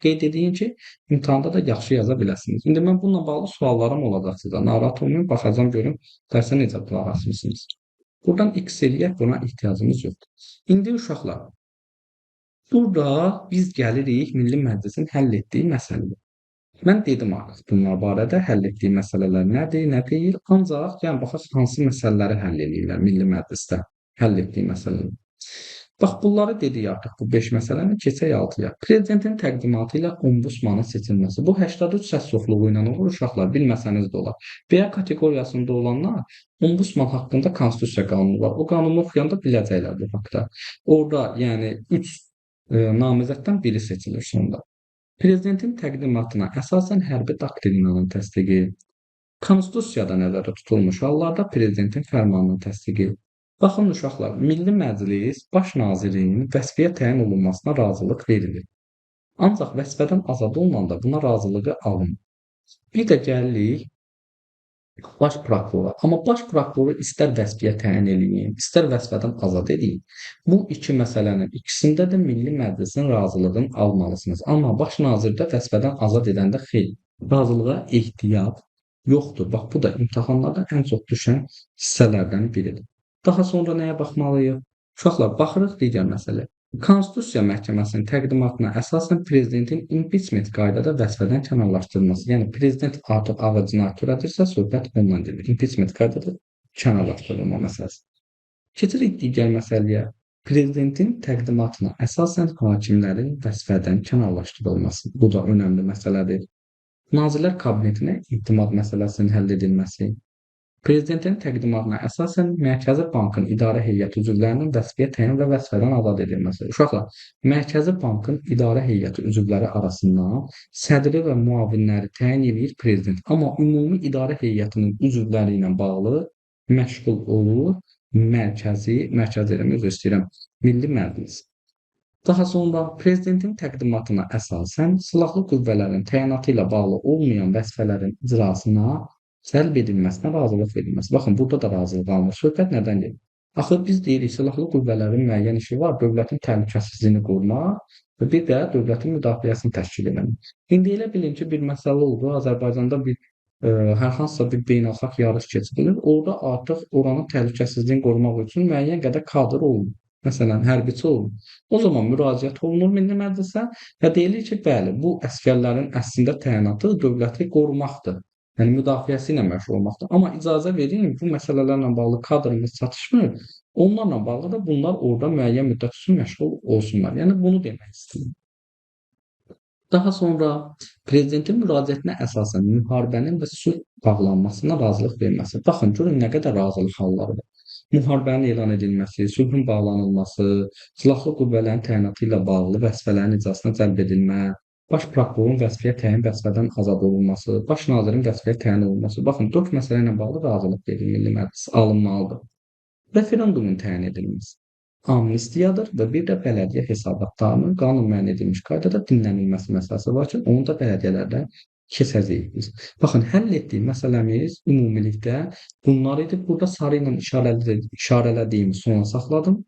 qeyd edin ki, imtahanda da yaxşı yaza biləsiniz. İndi mən bununla bağlı suallarım olacaq sizə. Narahat olmayın, baxacağam görüm dərsə necə qulaq asmısınız. Buradan X eləyək, buna ehtiyacımız yoxdur. İndi uşaqlar, burada biz gəlirik Milli Məclisin həll etdiyi məsələyə. Mən dedim artıq bunlar barədə həll etdiyi məsələlər nədir, nə deyil. Ancaq yəni baxaq hansı məsələləri həll edirlər Milli Məclisdə həll etdiyi məsələlər. Bax bunları dedik artıq bu 5 məsələni keçək 6-ya. Prezidentin təqdimatı ilə ombudsmanın seçilməsi. Bu 83 səs çoxluğu ilə olur uşaqlar, bilməsəniz də olar. B kateqoriyasında olanlar ombudsman haqqında konstitusiya qanunu var. O qanunu oxuyanda biləcəklər bu haqda. Orada yəni 3 namizəddən biri seçilir sonda. Prezidentin təqdimatına əsasən hərbi doktrinanın təsdiqi, Konstitusiyada nəzərdə tutulmuş hallarda prezidentin fərmanının təsdiqi. Baxın uşaqlar, Milli Məclis baş nazirin vəzifəyə təyin olunmasına razılıq verilir. Ancaq vəzifədən azad olunanda buna razılığı alınır. Bir də gəlirik baş prokurora. Amma baş prokuroru istər vəzifəyə təyin eləyin, istər vəzifədən azad edin. Bu iki məsələnin ikisində də Milli Məclisin razılığını almalısınız. Amma baş nazirdə vəzifədən azad edəndə xeyr, razılığa ehtiyac yoxdur. Bax, bu da imtahanlarda ən çox düşən hissələrdən biridir. Daha sonra nəyə baxmalıyıq? Uşaqlar, baxırıq digər məsələ. Konstitusiya Məhkəməsinin təqdimatına əsasən prezidentin impeachment qaydada vəzifədən kənarlaşdırılması. Yəni prezident artıq ağır cinayət törədirsə, söhbət ondan gedir. Impeachment qaydada kənarlaşdırılma məsələsi. Keçirik digər məsələyə. Prezidentin təqdimatına əsasən hakimlərin vəzifədən kənarlaşdırılması. Bu da önəmli məsələdir. Nazirlər Kabinetinə intimad məsələsinin həll edilməsi. Prezidentin təqdimatına əsasən Mərkəzi Bankın idarə heyəti üzvlərinin vəzifəyə təyin və vəzifədən azad edilməsi. Uşaqlar, Mərkəzi Bankın idarə heyəti üzvləri arasından sədri və müavinləri təyin edir prezident. Amma ümumi idarə heyətinin üzvləri ilə bağlı məşğul olur mərkəzi eləmək üzr istəyirəm, Milli Məclis. Daha sonra prezidentin təqdimatına əsasən silahlı qüvvələrin təyinatı ilə bağlı olmayan vəzifələrin icrasına cəlb edilməsinə razılıq verilməsi. Baxın, burada da razılıq alınır. Söhbət nədən gedir? Axı biz deyirik, silahlı qüvvələrin müəyyən işi var, dövlətin təhlükəsizliyini qorumaq və bir də dövlətin müdafiəsini təşkil etmək. İndi elə bilin ki, bir məsələ oldu, Azərbaycanda hər hansısa bir beynəlxalq yarış keçirilir. Orada artıq oranın təhlükəsizliyini qorumaq üçün müəyyən qədər kadr olunur. Məsələn, hərbiçi olunur. O zaman müraciət olunur Milli Məclisə və deyilir ki, bəli, bu əsgərlərin əslində təyinatı dövləti qorumaqdır. Yəni müdafiəsi ilə məşğul olmaqdır. Amma icazə verin, bu məsələlərlə bağlı kadrımız çatışmır. Onlarla bağlı da bunlar orada müəyyən müddət üçün məşğul olsunlar. Yəni bunu demək istəyirəm. Daha sonra prezidentin müraciətinə əsasən müharibənin və sülh bağlanmasına razılıq verməsi. Baxın, görün nə qədər razılıq halları var. Müharibənin elan edilməsi, sülhün bağlanılması, silahlı qüvvələrin təyinatı ilə bağlı vəzifələrin icrasına cəlb edilmə, Baş prokurorun vəzifəyə təyin vəzifədən azad olunması, baş nazirin vəzifəyə təyin olunması. Baxın, 4 məsələ ilə bağlı razılıq verir Milli Məclis, alınmalıdır. Referendumun təyin edilməsi, amnistiyadır və bir də bələdiyyə hesabatlarının qanun müəyyən edilmiş qaydada dinlənilməsi məsələsi var ki, onu da bələdiyyələrdən keçəcəyik biz. Baxın, həll etdiyim məsələmiz ümumilikdə bunlar idi. Burada sarı ilə işarələdiyimi sona saxladım.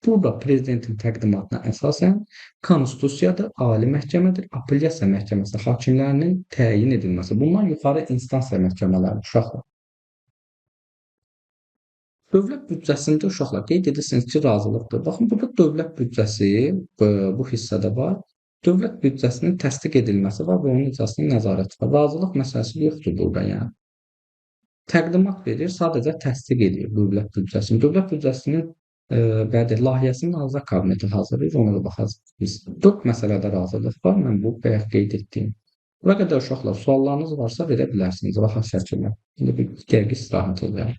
Burada prezidentin təqdimatına əsasən Konstitusiyadır, Ali Məhkəmədir, Apellyasiya Məhkəməsi hakimlərinin təyin edilməsi. Bundan yuxarı instansiya məhkəmələri uşaqlar. Dövlət büdcəsində uşaqlar qeyd edirsiniz ki, razılıqdır. Baxın, burada dövlət büdcəsi bu hissədə var. Dövlət büdcəsinin təsdiq edilməsi var və onun icrasına nəzarət var. Razılıq məsələsi yoxdur burada, yəni. Təqdimat verir, sadəcə təsdiq edir dövlət büdcəsini. Dövlət büdcəsinin bəli, layihəsini Nazirlər Kabineti hazırlayır, ona da baxacağıq biz. 4 məsələdə razılıq var, mən bu bayaq qeyd etdiyim. Buna qədər uşaqlar, suallarınız varsa verə bilərsiniz, rahat şəkildə. İndi bir dəqiqə istirahət edək.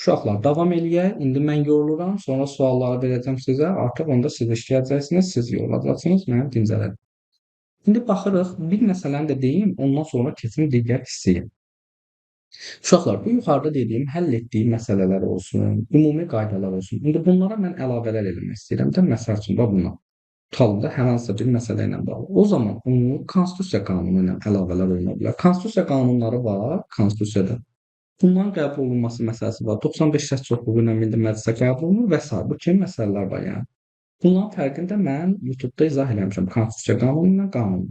Uşaqlar, davam eləyək. İndi mən yoruluram, sonra sualları verəcəm sizə. Artıq onda siz işləyəcəksiniz, siz yorulacaqsınız, mən dincələcəm. İndi baxırıq, bir məsələni də deyim, ondan sonra keçim digər hissəyə. Uşaqlar, bu yuxarıda dediyim, həll etdiyim məsələlər olsun, ümumi qaydalar olsun. İndi bunlara mən əlavələr eləmək istəyirəm də, məsəl üçün bax bunlar. Tutalım da hər hansısa bir məsələ ilə bağlı. O zaman onu Konstitusiya qanunu ilə əlavələr oluna bilər. Konstitusiya qanunları var, Konstitusiyada. Bunların qəbul olunması məsələsi var. 95 səs çoxluğu ilə Milli Məclisə qəbul olunur və sair. Bu kimi məsələlər var yəni. Bunların fərqini də mən YouTube-da izah eləmişəm. Konstitusiya qanunu ilə qanun.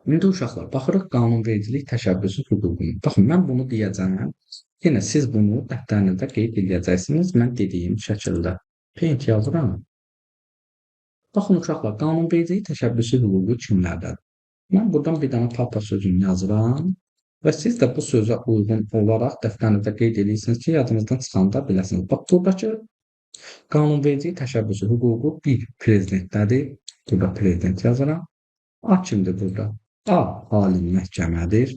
İndi uşaqlar, baxırıq qanunvericilik təşəbbüsü hüququna. Baxın, mən bunu deyəcəm. Yenə siz bunu dəftərinizdə qeyd edəcəksiniz. Mən dediyim şəkildə. Paint yazıram. Baxın uşaqlar, qanunvericilik təşəbbüsü hüququ kimlərdədir? Mən buradan bir dənə papa sözünü yazıram və siz də bu sözə uyğun olaraq dəftərinizdə qeyd edirsiniz ki, yadınızdan çıxanda biləsiniz. Bax, buradakı qanunvericilik təşəbbüsü hüququ bir prezidentdədir. Burada prezident yazıram. A kimdir burada? A ali məhkəmədir.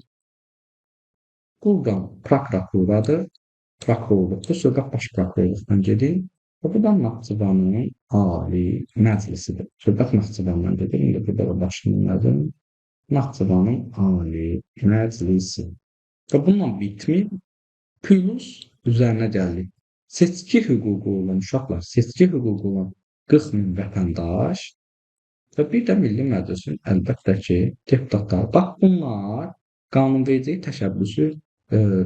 Buradan prokuraturadır. Prokurorluqdur. Söhbət baş prokurorluqdan gedir. Və buradan Naxçıvanın Ali Məclisidir. Söhbət Naxçıvandan gedir. İndi burada da başını yazın. Naxçıvanın Ali Məclisi. Və bununla bitmir. Plus üzərinə gəlir. Seçki hüququ olan uşaqlar, seçki hüququ olan 40 min vətəndaş və bir də Milli Məclisin əlbəttə ki, deputatlar. Bax, bunlar qanunvericilik təşəbbüsü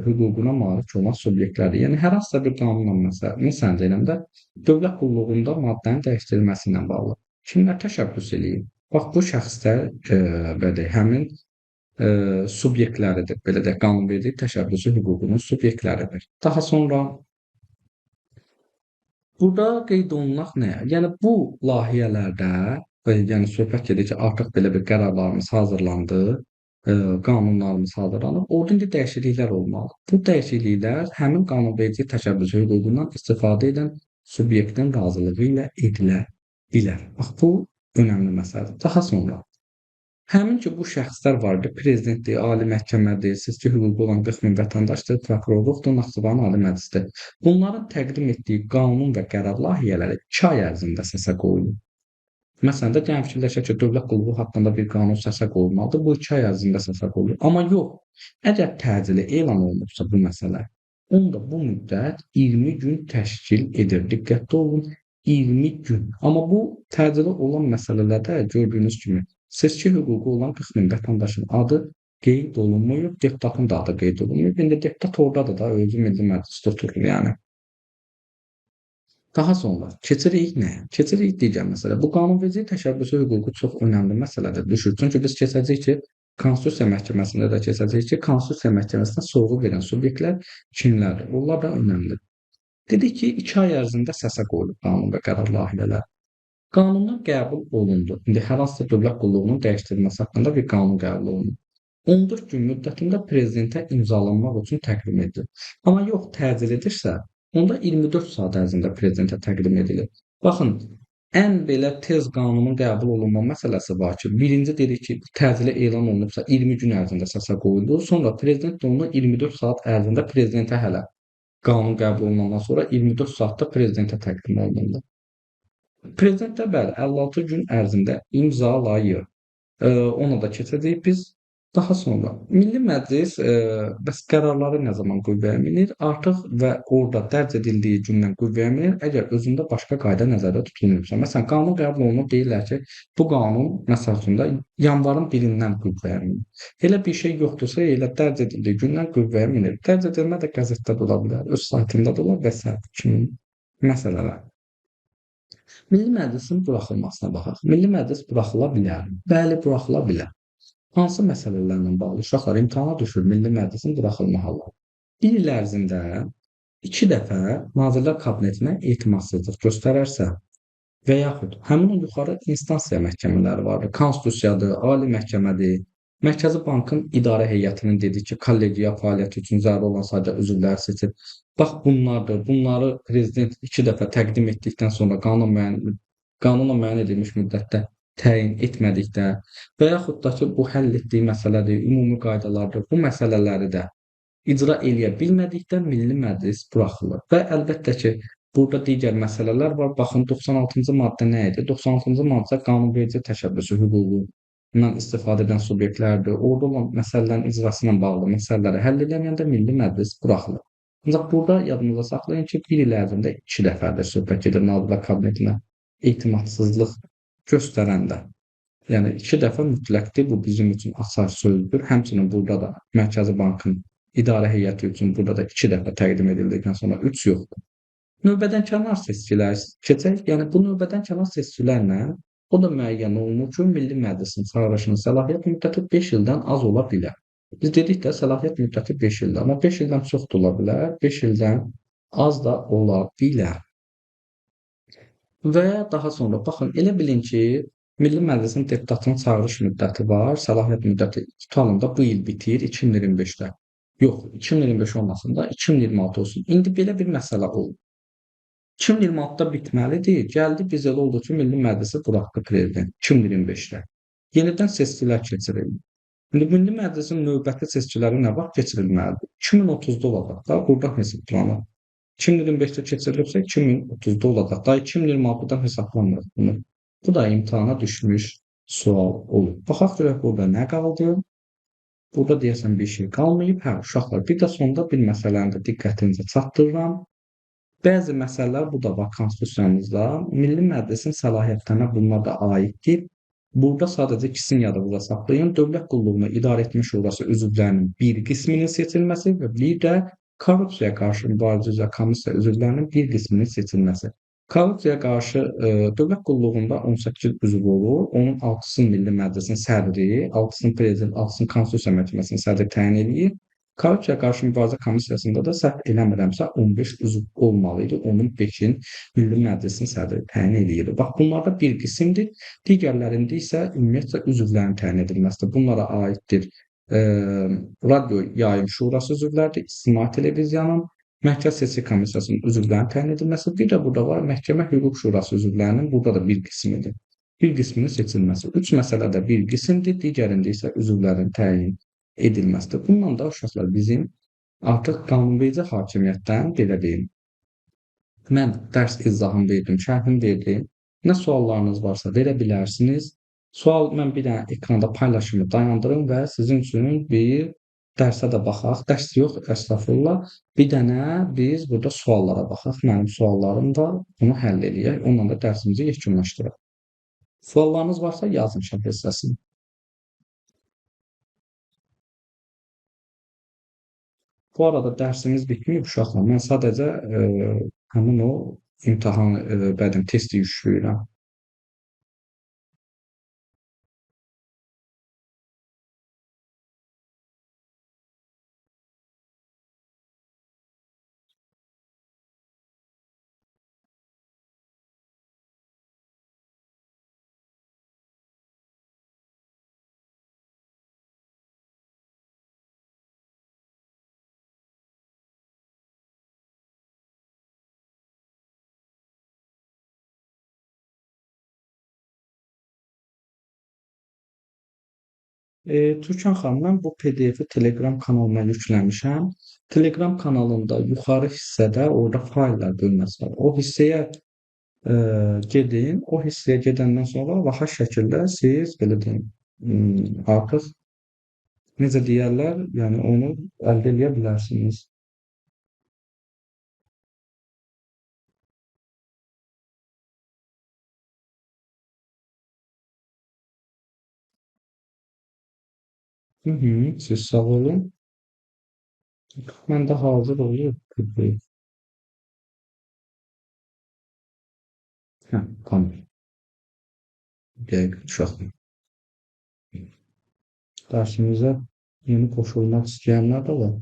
hüququna malik olan subyektlərdir. Yəni, hər hansısa bir qanunla məsələn deyirəm də, dövlət qulluğunda maddənin dəyişdirilməsi ilə bağlı. Kimlər təşəbbüs eləyir? Bax, bu şəxslər belə həmin subyektləridir. Belə də qanunvericilik təşəbbüsü hüququnun subyektləridir. Daha sonra burada qeyd olunmaq nə? Yəni, bu layihələrdə yəni söhbət gedir ki, artıq belə bir qərarlarımız hazırlandı, qanunlarımız hazırlanıb. Orada indi dəyişikliklər olmalı. Bu dəyişikliklər həmin qanunvericilik təşəbbüsü hüququndan istifadə edən subyektin razılığı ilə edilə bilər. Bax, bu önəmli məsələdir. Daha sonra həmin ki, bu şəxslər var idi, prezidentdir, ali məhkəmədir, seçki hüququ olan 40 min vətəndaşdır, prokurorluqdur, Naxçıvanın Ali Məclisidir. Bunların təqdim etdiyi qanun və qərar layihələri 2 ay ərzində səsə qoyulur. Məsələn də gəlin fikirləşək ki, dövlət qulluğu haqqında bir qanun səsə qoyulmalıdır. Bu 2 ay ərzində səsə qoyulur. Amma yox, əgər təcili elan olunubsa bu məsələ, onda bu müddət 20 gün təşkil edir. Diqqətli olun, 20 gün. Amma bu təcili olan məsələlərdə gördüyünüz kimi seçki hüququ olan 40 min vətəndaşın adı qeyd olunmuyub, deputatın da adı qeyd olunmuyub. İndi deputat oradadır da, özü Milli Məclisdə oturur yəni. Daha sonra keçirik nəyə? Keçirik digər məsələ. Bu qanunvericilik təşəbbüsü hüququ çox önəmli məsələdir. Düşür. Çünki biz keçəcəyik ki, Konstitusiya məhkəməsində də keçəcəyik ki, Konstitusiya məhkəməsinə sorğu verən subyektlər kimlərdir? Onlar da önəmlidir. Dedik ki, 2 ay ərzində səsə qoyulub qanun və qərar layihələri. Qanunlar qəbul olundu. İndi hər hansısa dövlət qulluğunun dəyişdirilməsi haqqında bir qanun qəbul olundu. 14 gün müddətində prezidentə imzalanmaq üçün təqdim edilir. Amma yox, təcil edirsə, onda 24 saat ərzində prezidentə təqdim edilir. Baxın, ən belə tez qanunun qəbul olunma məsələsi var ki, birinci dedik ki, təcili elan olunubsa 20 gün ərzində səsə qoyulur. Sonra prezident də onu 24 saat ərzində prezidentə hələ qanun qəbul olunandan sonra 24 saatda prezidentə təqdim olunmalıdır. Prezident də bəli, 56 gün ərzində imzalayır. Ona da keçəcəyik biz. Daha sonra Milli Məclis bəs qərarları nə zaman qüvvəyə minir? Artıq və orada dərc edildiyi gündən qüvvəyə minir, əgər özündə başqa qayda nəzərdə tutulmayıbsa. Məsələn, qanun qəbul olunub, deyirlər ki, bu qanun məsəl üçün də yanvarın 1-dən qüvvəyə minir. Elə bir şey yoxdursa, elə dərc edildiyi gündən qüvvəyə minir. Dərc edilmə də qəzetdə də ola bilər, öz saytında da ola və sair kimi məsələlər. Milli Məclisin buraxılmasına baxaq. Milli Məclis buraxıla bilərmi? Bəli, buraxıla bilər. Hansı məsələlərlə bağlı? Uşaqlar imtahana düşür Milli Məclisin buraxılma halları. Bir il ərzində 2 dəfə Nazirlər Kabinetinə etimadsızlıq göstərərsə və yaxud həmin o yuxarı instansiya məhkəmələri vardır. Konstitusiyadır, Ali Məhkəmədir. Mərkəzi Bankın idarə heyətinin dediyi ki, kollegiya fəaliyyəti üçün zəruri olan sayda üzvlər seçir. Bax bunlardır. Bunları prezident 2 dəfə təqdim etdikdən sonra qanunla müəyyən edilmiş müddətdə təyin etmədikdə və yaxud da ki, bu həll etdiyi məsələdir, ümumi qaydalardır. Bu məsələləri də icra eləyə bilmədikdə Milli Məclis buraxılır. Və əlbəttə ki, burada digər məsələlər var. Baxın 96-cı maddə nə idi? 96-cı maddə qanunverici təşəbbüsü hüququndan istifadə edən subyektlərdir. Orada olan məsələlərin icrası ilə bağlı məsələləri həll edəməyəndə Milli Məclis buraxılır. Ancaq burada yadınızda saxlayın ki, bir il ərzində 2 dəfədir söhbət gedir Nazirlər Kabinetinə etimadsızlıq göstərəndə. Yəni 2 dəfə mütləqdir. Bu bizim üçün açar sözdür. Həmçinin burada da Mərkəzi Bankın idarə heyəti üçün burada da 2 dəfə təqdim edildikdən sonra 3 yoxdur. Növbədənkənar seçkilər keçək. Yəni bu növbədənkənar seçkilərlə o da müəyyən olunur ki, Milli Məclisin çağırışının səlahiyyət müddəti 5 ildən az ola bilər. Biz dedik də səlahiyyət müddəti 5 ildir, amma 5 ildən çox da ola bilər, 5 ildən az da ola bilər. Və daha sonra baxın, elə bilin ki, Milli Məclisin deputatının çağırış müddəti var, səlahiyyət müddəti tutalım da bu il bitir 2025-də. Yox, 2025 olmasın da 2026 olsun. İndi belə bir məsələ oldu. 2026-da bitməlidir. Gəldi biz elə oldu ki, Milli Məclisi buraxdı prezident 2025-də. Yenidən seçkilər keçirildi. İndi Milli Məclisin növbəti seçkiləri nə vaxt keçirilməlidir? 2030-da olacaq da, buradan hesablanır. 2025-də keçirilibsə 2030-da olacaq. Daha 2026-dan hesablanmır bunu. Bu da imtahana düşmüş sual olur. Baxaq görək burada nə qaldı? Burada deyəsən bir şey qalmayıb. Hə, uşaqlar, bir də sonda bir məsələni də diqqətinizə çatdırıram. Bəzi məsələlər bu da var konstitusiyamızda. Milli Məclisin səlahiyyətlərinə bunlar da aiddir. Burada sadəcə ikisini yadınızda saxlayın. Dövlət qulluğunu idarə etmə şurası üzvlərinin bir qisminin seçilməsi və bir də korrupsiyaya qarşı mübarizə üzrə komissiya üzvlərinin bir qisminin seçilməsi. Korrupsiyaya qarşı dövlət qulluğunda 18 üzv olur. Onun 6-sını Milli Məclisin sədri, 6-sını prezident, 6-sını Konstitusiya Məhkəməsinin sədri təyin edir. Korrupsiyaya qarşı mübarizə komissiyasında da səhv eləmirəmsə 15 üzv olmalı idi. Onun 5-in Milli Məclisin sədri təyin eləyir. Bax bunlar da bir qismdir. Digərlərində isə ümumiyyətlə üzvlərin təyin edilməsidir. Bunlara aiddir Radio Yayım Şurası üzvləridir, İctimai Televiziyanın, Mərkəz Seçki Komissiyasının üzvlərinin təyin edilməsi, bir də burada var Məhkəmə Hüquq Şurası üzvlərinin burada da bir qismidir. Bir qisminin seçilməsi. 3 məsələdə bir qismdir, digərində isə üzvlərin təyin edilməsidir. Bununla da uşaqlar bizim artıq qanunverici hakimiyyətdən belə deyim. Mən dərs izahını verdim, şərhini verdim. Nə suallarınız varsa verə bilərsiniz. Sual mən bir dənə ekranda paylaşımı dayandırım və sizin üçün bir dərsə də baxaq. Dərs yox, əstəğfurullah. Bir dənə biz burada suallara baxaq. Mənim suallarım var. Bunu həll eləyək. Onunla da dərsimizi yekunlaşdıraq. Suallarınız varsa yazın şərh hissəsini. Bu arada dərsimiz bitməyib uşaqlar. Mən sadəcə həmin o imtahan bədim testi yükləyirəm. Türkan xanım, mən bu PDF-i Telegram kanalıma yükləmişəm. Telegram kanalında yuxarı hissədə orada fayllar bölməsi var. O hissəyə gedin. O hissəyə gedəndən sonra rahat şəkildə siz belə deyim, artıq necə deyərlər, yəni onu əldə edə bilərsiniz. Hı hı, siz sağ olun. Məndə hazır olur. Hə, tamam. Dəqiq uşaqlar. Dərsimizə yeni qoşulmaq istəyənlər də var.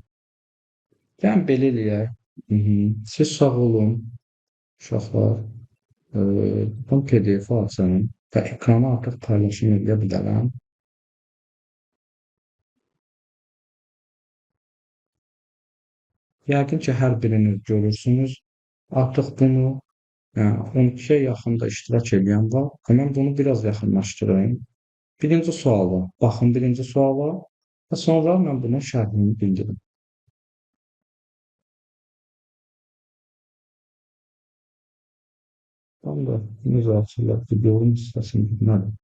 Yəni belə eləyək. Mhm. Siz sağ olun, uşaqlar. Bu PDF-i açın və ekrana artıq paylaşım edə bilərəm. Yəqin ki, hər biriniz görürsünüz. Artıq bunu, yəni 12-yə yaxın da iştirak edən var. Mən bunu biraz yaxınlaşdırayım. Birinci suala, baxın birinci suala və sonra mən bunun şərhini bildirim. Tam da müzakirə videonun hissəsini dinlədim.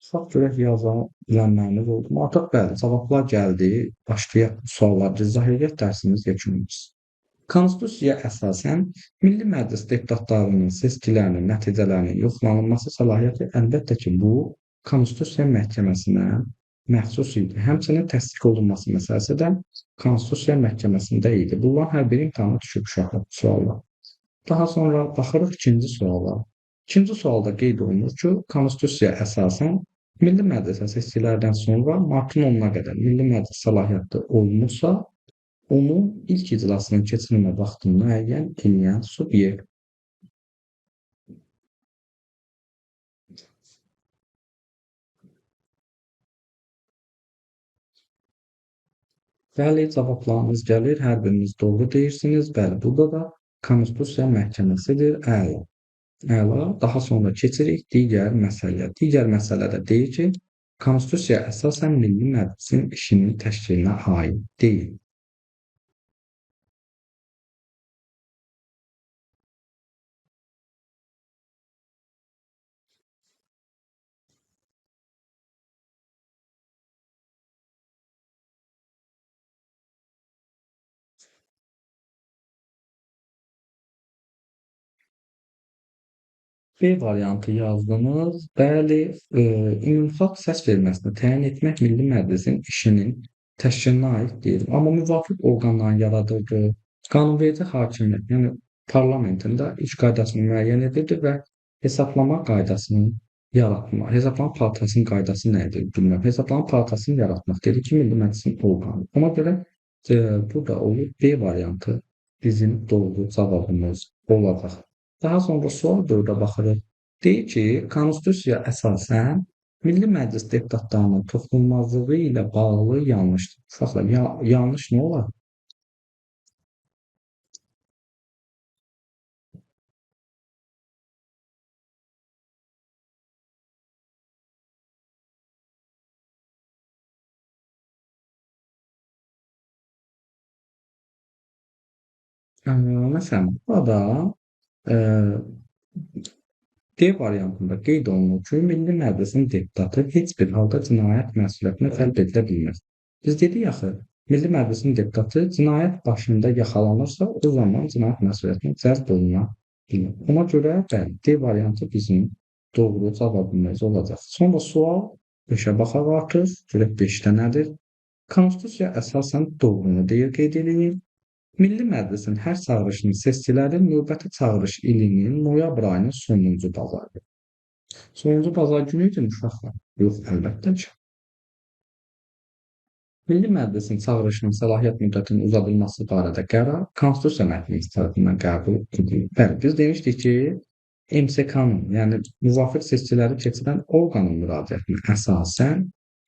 Sağ görək yazan bilənləriniz oldu mu? Artıq bəli, cavablar gəldi. Başlayaq bu sualları izah edək dərsimiz yekunumuz. Konstitusiyaya əsasən Milli Məclis deputatlarının seçkilərinin nəticələrinin yoxlanılması səlahiyyəti əlbəttə ki, bu Konstitusiya məhkəməsinə məxsus idi. Həmçinin təsdiq olunması məsələsi də Konstitusiya məhkəməsində idi. Bunların hər biri imtahana düşüb uşaqlar suallar. Daha sonra baxırıq ikinci suala. İkinci sualda qeyd olunur ki, Konstitusiyaya əsasən Milli Məclisə seçkilərdən sonra martın 10-na qədər Milli Məclis səlahiyyətli olunursa, onun ilk iclasının keçirilmə vaxtını müəyyən edən subyekt. Bəli, cavablarınız gəlir, hər biriniz doğru deyirsiniz. Bəli, burada da Konstitusiya məhkəməsidir. Əla. Əla. Daha sonra keçirik digər məsələyə. Digər məsələdə deyir ki, Konstitusiya əsasən Milli Məclisin işinin təşkilinə aid deyil. B variantı yazdınız. Bəli, ümumxalq səs verməsini təyin etmək Milli Məclisin işinin təşkilinə aid deyil. Amma müvafiq orqanların yaradıldığı qanunverici hakimiyyət, yəni parlamentin də iş qaydasını müəyyən edirdi və hesablama qaydasını yaratmaq. Hesablama palatasının qaydası nə idi bilmirəm. Hesablama palatasını yaratmaq dedi ki, Milli Məclisin orqanı. Ona görə burada olur B variantı bizim doğru cavabımız olacaq. Daha sonra sual 4-ə baxırıq. Deyir ki, Konstitusiyaya əsasən Milli Məclis deputatlarının toxunulmazlığı ilə bağlı yanlışdır. Uşaqlar, yanlış nə olar? Məsələn, burada ə, D variantında qeyd olunur ki, Milli Məclisin deputatı heç bir halda cinayət məsuliyyətinə cəlb edilə bilməz. Biz dedik axı, Milli Məclisin deputatı cinayət başında yaxalanırsa, o zaman cinayət məsuliyyətinə cəlb oluna bilir. Ona görə bəli, D variantı bizim doğru cavabımız olacaq. Sonra sual 5-ə baxaq artıq, görək 5-də nədir? Konstitusiya əsasən doğrunu deyir, qeyd edilir. Milli Məclisin hər çağırışının seçkiləri növbəti çağırış ilinin noyabr ayının sonuncu bazarıdır. Sonuncu bazar günü idi uşaqlar? Yox, əlbəttə ki. Milli Məclisin çağırışının səlahiyyət müddətinin uzadılması barədə qərar Konstitusiya Məhkəməsi tərəfindən qəbul edilir. Bəli, biz demişdik ki, MSK-nın, yəni müvafiq seçkiləri keçirən orqanın müraciətinə əsasən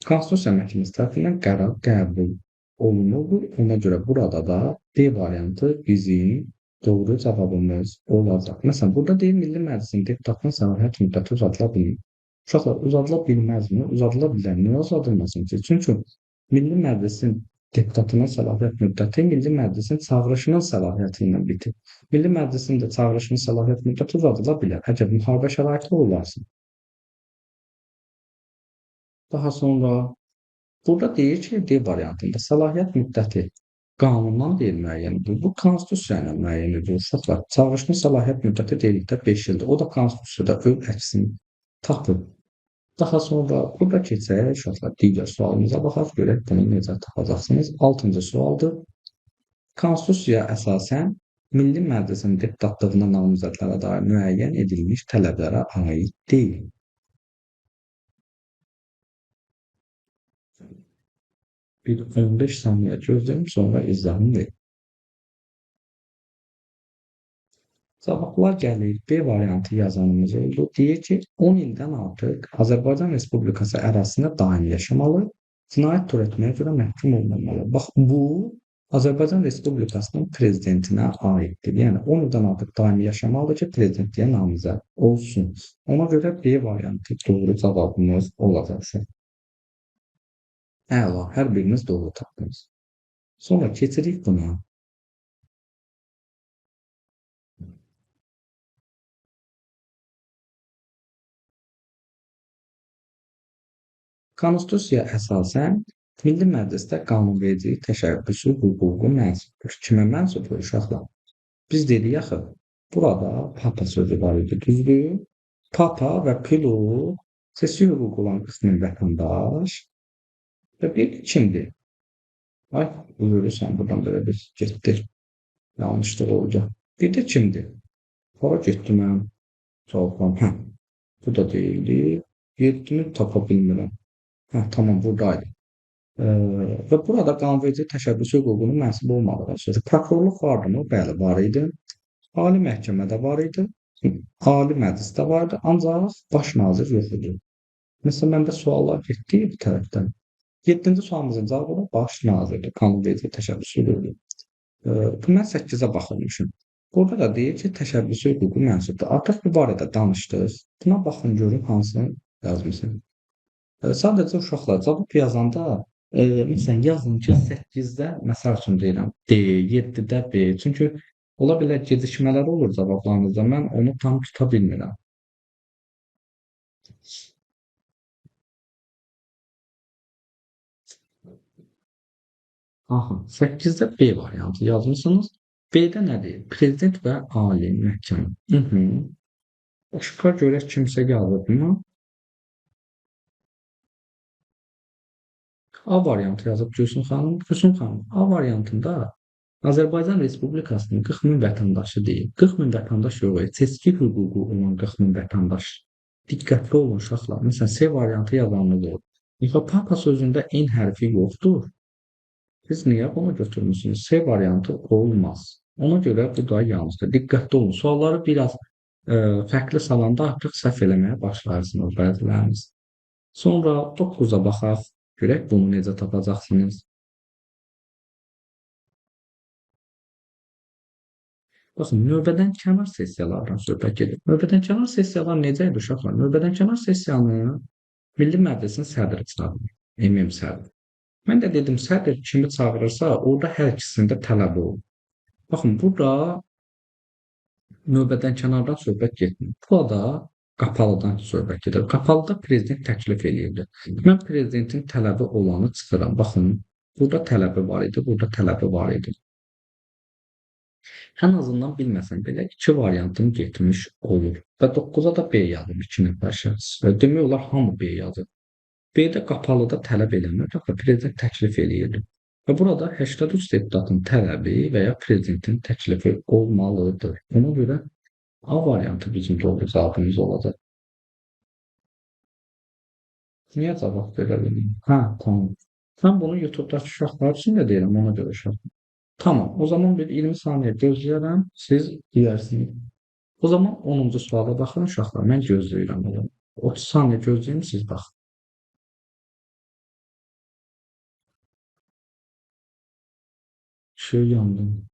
Konstitusiya Məhkəməsi tərəfindən qərar qəbul olunurdu. Ona görə burada da D variantı bizim Doğru cavabımız olacaq. Məsələn, burada deyir Milli Məclisin deputatının səlahiyyət müddəti uzadıla bilmir. Uşaqlar, uzadıla bilməzmi? Uzadıla bilər. Niyə uzadılmasın ki? Çünki Milli Məclisin deputatının səlahiyyət müddəti Milli Məclisin çağırışının səlahiyyəti ilə bitir. Milli Məclisin də çağırışının səlahiyyət müddəti uzadıla bilər. Əgər müharibə şəraiti olarsa. Daha sonra burada deyir ki, D variantında səlahiyyət müddəti qanundan deyil müəyyən edilir. Bu konstitusiya ilə müəyyən edilir. Uşaqlar, çağırışın səlahiyyət müddəti dedikdə 5 ildir. O da konstitusiyada öz əksini tapır. Daha sonra burada keçək uşaqlar digər sualımıza baxaq, görək bunu necə tapacaqsınız. 6-cı sualdır. Konstitusiyaya əsasən Milli Məclisin deputatlığına namizədlərə dair müəyyən edilmiş tələblərə aid deyil. Bir 15 saniyə gözləyim, sonra izahını verin. Cavablar gəlir. B variantı yazanımız oldu. Deyir ki, 10 ildən artıq Azərbaycan Respublikası ərazisində daimi yaşamalı, cinayət törətməyə görə məhkum olunmalı. Bax, bu Azərbaycan Respublikasının prezidentinə aiddir. Yəni 10 ildən artıq daimi yaşamalıdır ki, prezidentliyə namizəd olsun. Ona görə B variantı doğru cavabımız olacaq. Əla, hər biriniz doğru tapdınız. Sonra keçirik buna. Konstitusiyaya əsasən Milli Məclisdə qanunvericilik təşəbbüsü hüququ mənsubdur. Kimə mənsubdur uşaqlar? Biz dedik axı, burada papa sözü var idi, düzdür? Papa və pilot seçki hüququ olan qismin vətəndaş və bir kimdir? Ay, görürsən, buradan belə bir getdi. Yanlışlıq oldu. Bir də kimdir? Hara getdi mənim cavabım? Hə, bu da deyildi. 7-ni tapa bilmirəm. Hə, tamam, buradaydı. Və burada qanunvericilik təşəbbüsü hüququnun mənsub olmadığı sözü. Prokurorluq vardı mı? Bəli, var idi. Ali məhkəmədə var idi. Ali məclisdə var idi. Ancaq baş nazir yox idi. Məsələn, məndə suallar getdi bir tərəfdən. 7-ci sualımızın cavabı baş nazirdir. Qanunvericilik təşəbbüsü hüququ. Mən 8-ə baxırmışım. Burada da deyir ki, təşəbbüsü hüququ mənsubdur. Artıq bu barədə danışdıq. Buna baxın görün hansını yazmısınız. Sadəcə uşaqlar cavab yazanda məsələn yazın ki, 8-də məsəl üçün deyirəm D, 7-də B. Çünki ola bilər gecikmələr olur cavablarınızda. Mən onu tam tuta bilmirəm. Aha, 8-də B variantı yazmısınız. B-də nədir? Prezident və ali məhkəmə. Başqa görək kimsə yazıbmı? A variantı yazıb Gülsüm xanım. Gülsüm xanım, A variantında Azərbaycan Respublikasının 40 min vətəndaşı deyil. 40 min vətəndaş yox, seçki hüququ olan 40 min vətəndaş. Diqqətli olun uşaqlar. Məsələn, C variantı yazanınız olur. Yoxsa papa sözündə N hərfi yoxdur. Siz niyə bunu götürmüsünüz? C variantı olmaz. Ona görə bu da yanlışdır. Diqqətli olun. Sualları biraz fərqli salanda artıq səhv eləməyə başlarsınız bəziləriniz. Sonra 9-a baxaq. Görək bunu necə tapacaqsınız. Baxın, növbədən kənar sessiyalardan söhbət gedir. Növbədən kənar sessiyalar necə idi uşaqlar? Növbədən kənar sessiyanı Milli Məclisin sədri çağırır. MM sədri. Mən də dedim, sədr kimi çağırırsa, orada hər ikisində tələbi olur. Baxın, burada növbədən kənardan söhbət getmir. Burada qapalıdan söhbət gedir. Qapalıda prezident təklif eləyirdi. Mən prezidentin tələbi olanı çıxıram. Baxın, burada tələbi var idi, burada tələbi var idi. Ən azından bilməsən belə 2 variantın getmiş olur. Və 9-a da B yazıb 2 nəfər şəxs. Demək olar hamı B yazıb. B-də qapalıda tələb eləmir, yox, prezident təklif eləyirdi. Və burada 83 deputatın tələbi və ya prezidentin təklifi olmalıdır. Ona görə A variantı bizim doğru cavabımız olacaq. Niyə cavab verə bilmirəm? Hə, tamam. Mən bunu YouTube-dakı uşaqlar üçün də deyirəm, ona görə uşaqlar. Tamam, o zaman bir 20 saniyə gözləyərəm, siz deyərsiniz. O zaman 10-cu suala baxın uşaqlar, mən gözləyirəm onu. 30 saniyə gözləyim, siz baxın. Şey yandım.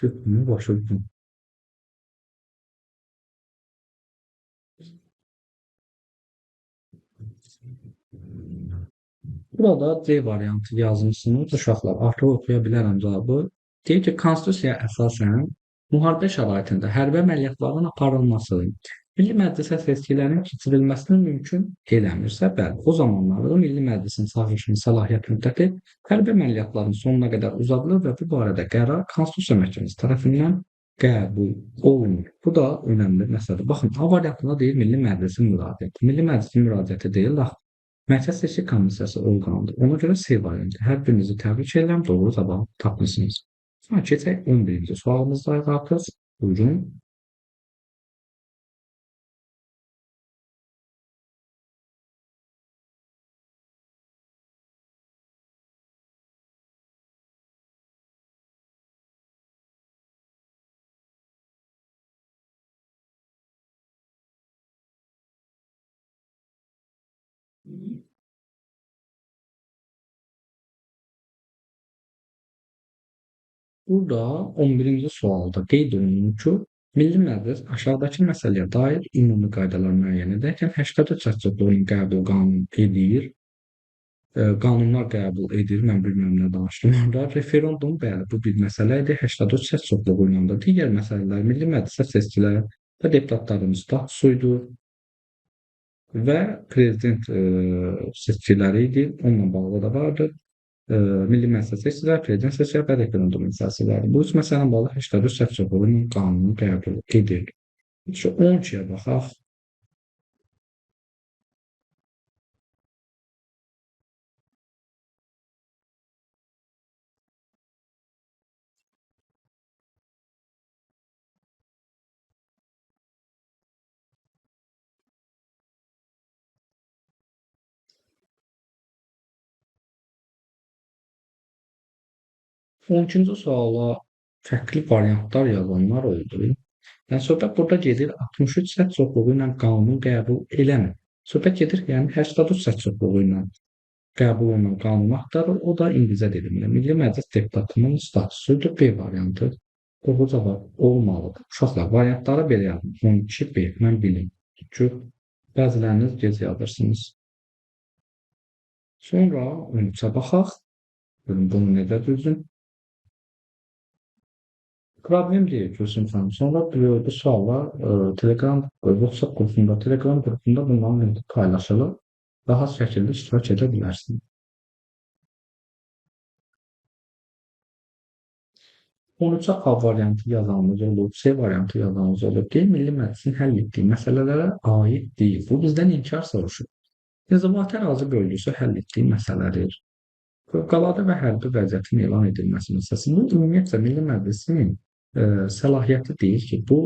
Götürün, başa. Burada C variantı yazmısınız. Uşaqlar, artıq oxuya bilərəm cavabı. Deyir ki, Konstitusiyaya əsasən müharibə şəraitində hərbi əməliyyatların aparılması, Milli Məclisə seçkilərin keçirilməsini mümkün eləmirsə, bəli, o zamanlarda Milli Məclisin çağırışının səlahiyyət müddəti hərbi əməliyyatların sonuna qədər uzadılır və bu barədə qərar Konstitusiya Məhkəməsi tərəfindən qəbul olunur. Bu da önəmli məsələdir. Baxın, A variantında deyir Milli Məclisin müraciəti. Milli Məclisin müraciəti deyil, Mərkəz Seçki Komissiyası orqanıdır. Ona görə C variantı. Hər birinizi təbrik edirəm, doğru cavabı tapmısınız. Sonra keçək 11-ci sualımızda artıq. Buyurun. Burada 11-ci sualda qeyd olunur ki, Milli Məclis aşağıdakı məsələyə dair ümumi qaydalar müəyyən edərkən 84 çatçılığının qəbul qanun edir. Qanunlar qəbul edir. Mən bilmirəm nə danışdım orada. Referendum, bəli, bu bir məsələ idi. 84 səs çoxluğu ilə də digər məsələlər Milli Məclisə seçkilər və deputatların statusu idi və prezident seçkiləri idi. Onunla bağlı da vardı. Milli Məclisə seçkilər, prezident seçkilər və referendum müsasilləri. Bu üç məsələlə bağlı 83 səs çoxluğu ilə qanunu qəbul edir. 12-yə baxaq. 12-ci suala fərqli variantlar yazanlar oldu. Yəni söhbət burada gedir 63 səs çoxluğu ilə qanun qəbul eləmir. Söhbət gedir, yəni 83 səs çoxluğu ilə qəbul olunan qanunu axtarır. O da indicə dediyim Milli Məclis deputatının statusudur. B variantı doğru cavab olmalıdır. Uşaqlar, variantları belə yazın. 12B, mən bilim. Çünki bəziləriniz gec yazırsınız. Sonra 13-ə baxaq. Görün, bunu necə düzün. Problem deyil, Gülsüm. Sonra bu suallar Telegram WhatsApp qrupunda, Telegram qrupunda bunların linki paylaşılır. Rahat şəkildə iştirak edə bilərsin. 13-ə A variantı yazanımız olub, C variantı yazanımız olub. Qeyri Milli Məclisin həll etdiyi məsələlərə aid deyil. Bu bizdən inkar soruşur. İnzibati ərazi bölgüsü həll etdiyi məsələdir. Fövqəladə və hərbi vəziyyətin elan edilməsi məsələsi. Bu ümumiyyətlə Milli Məclisin səlahiyyəti deyil ki, bu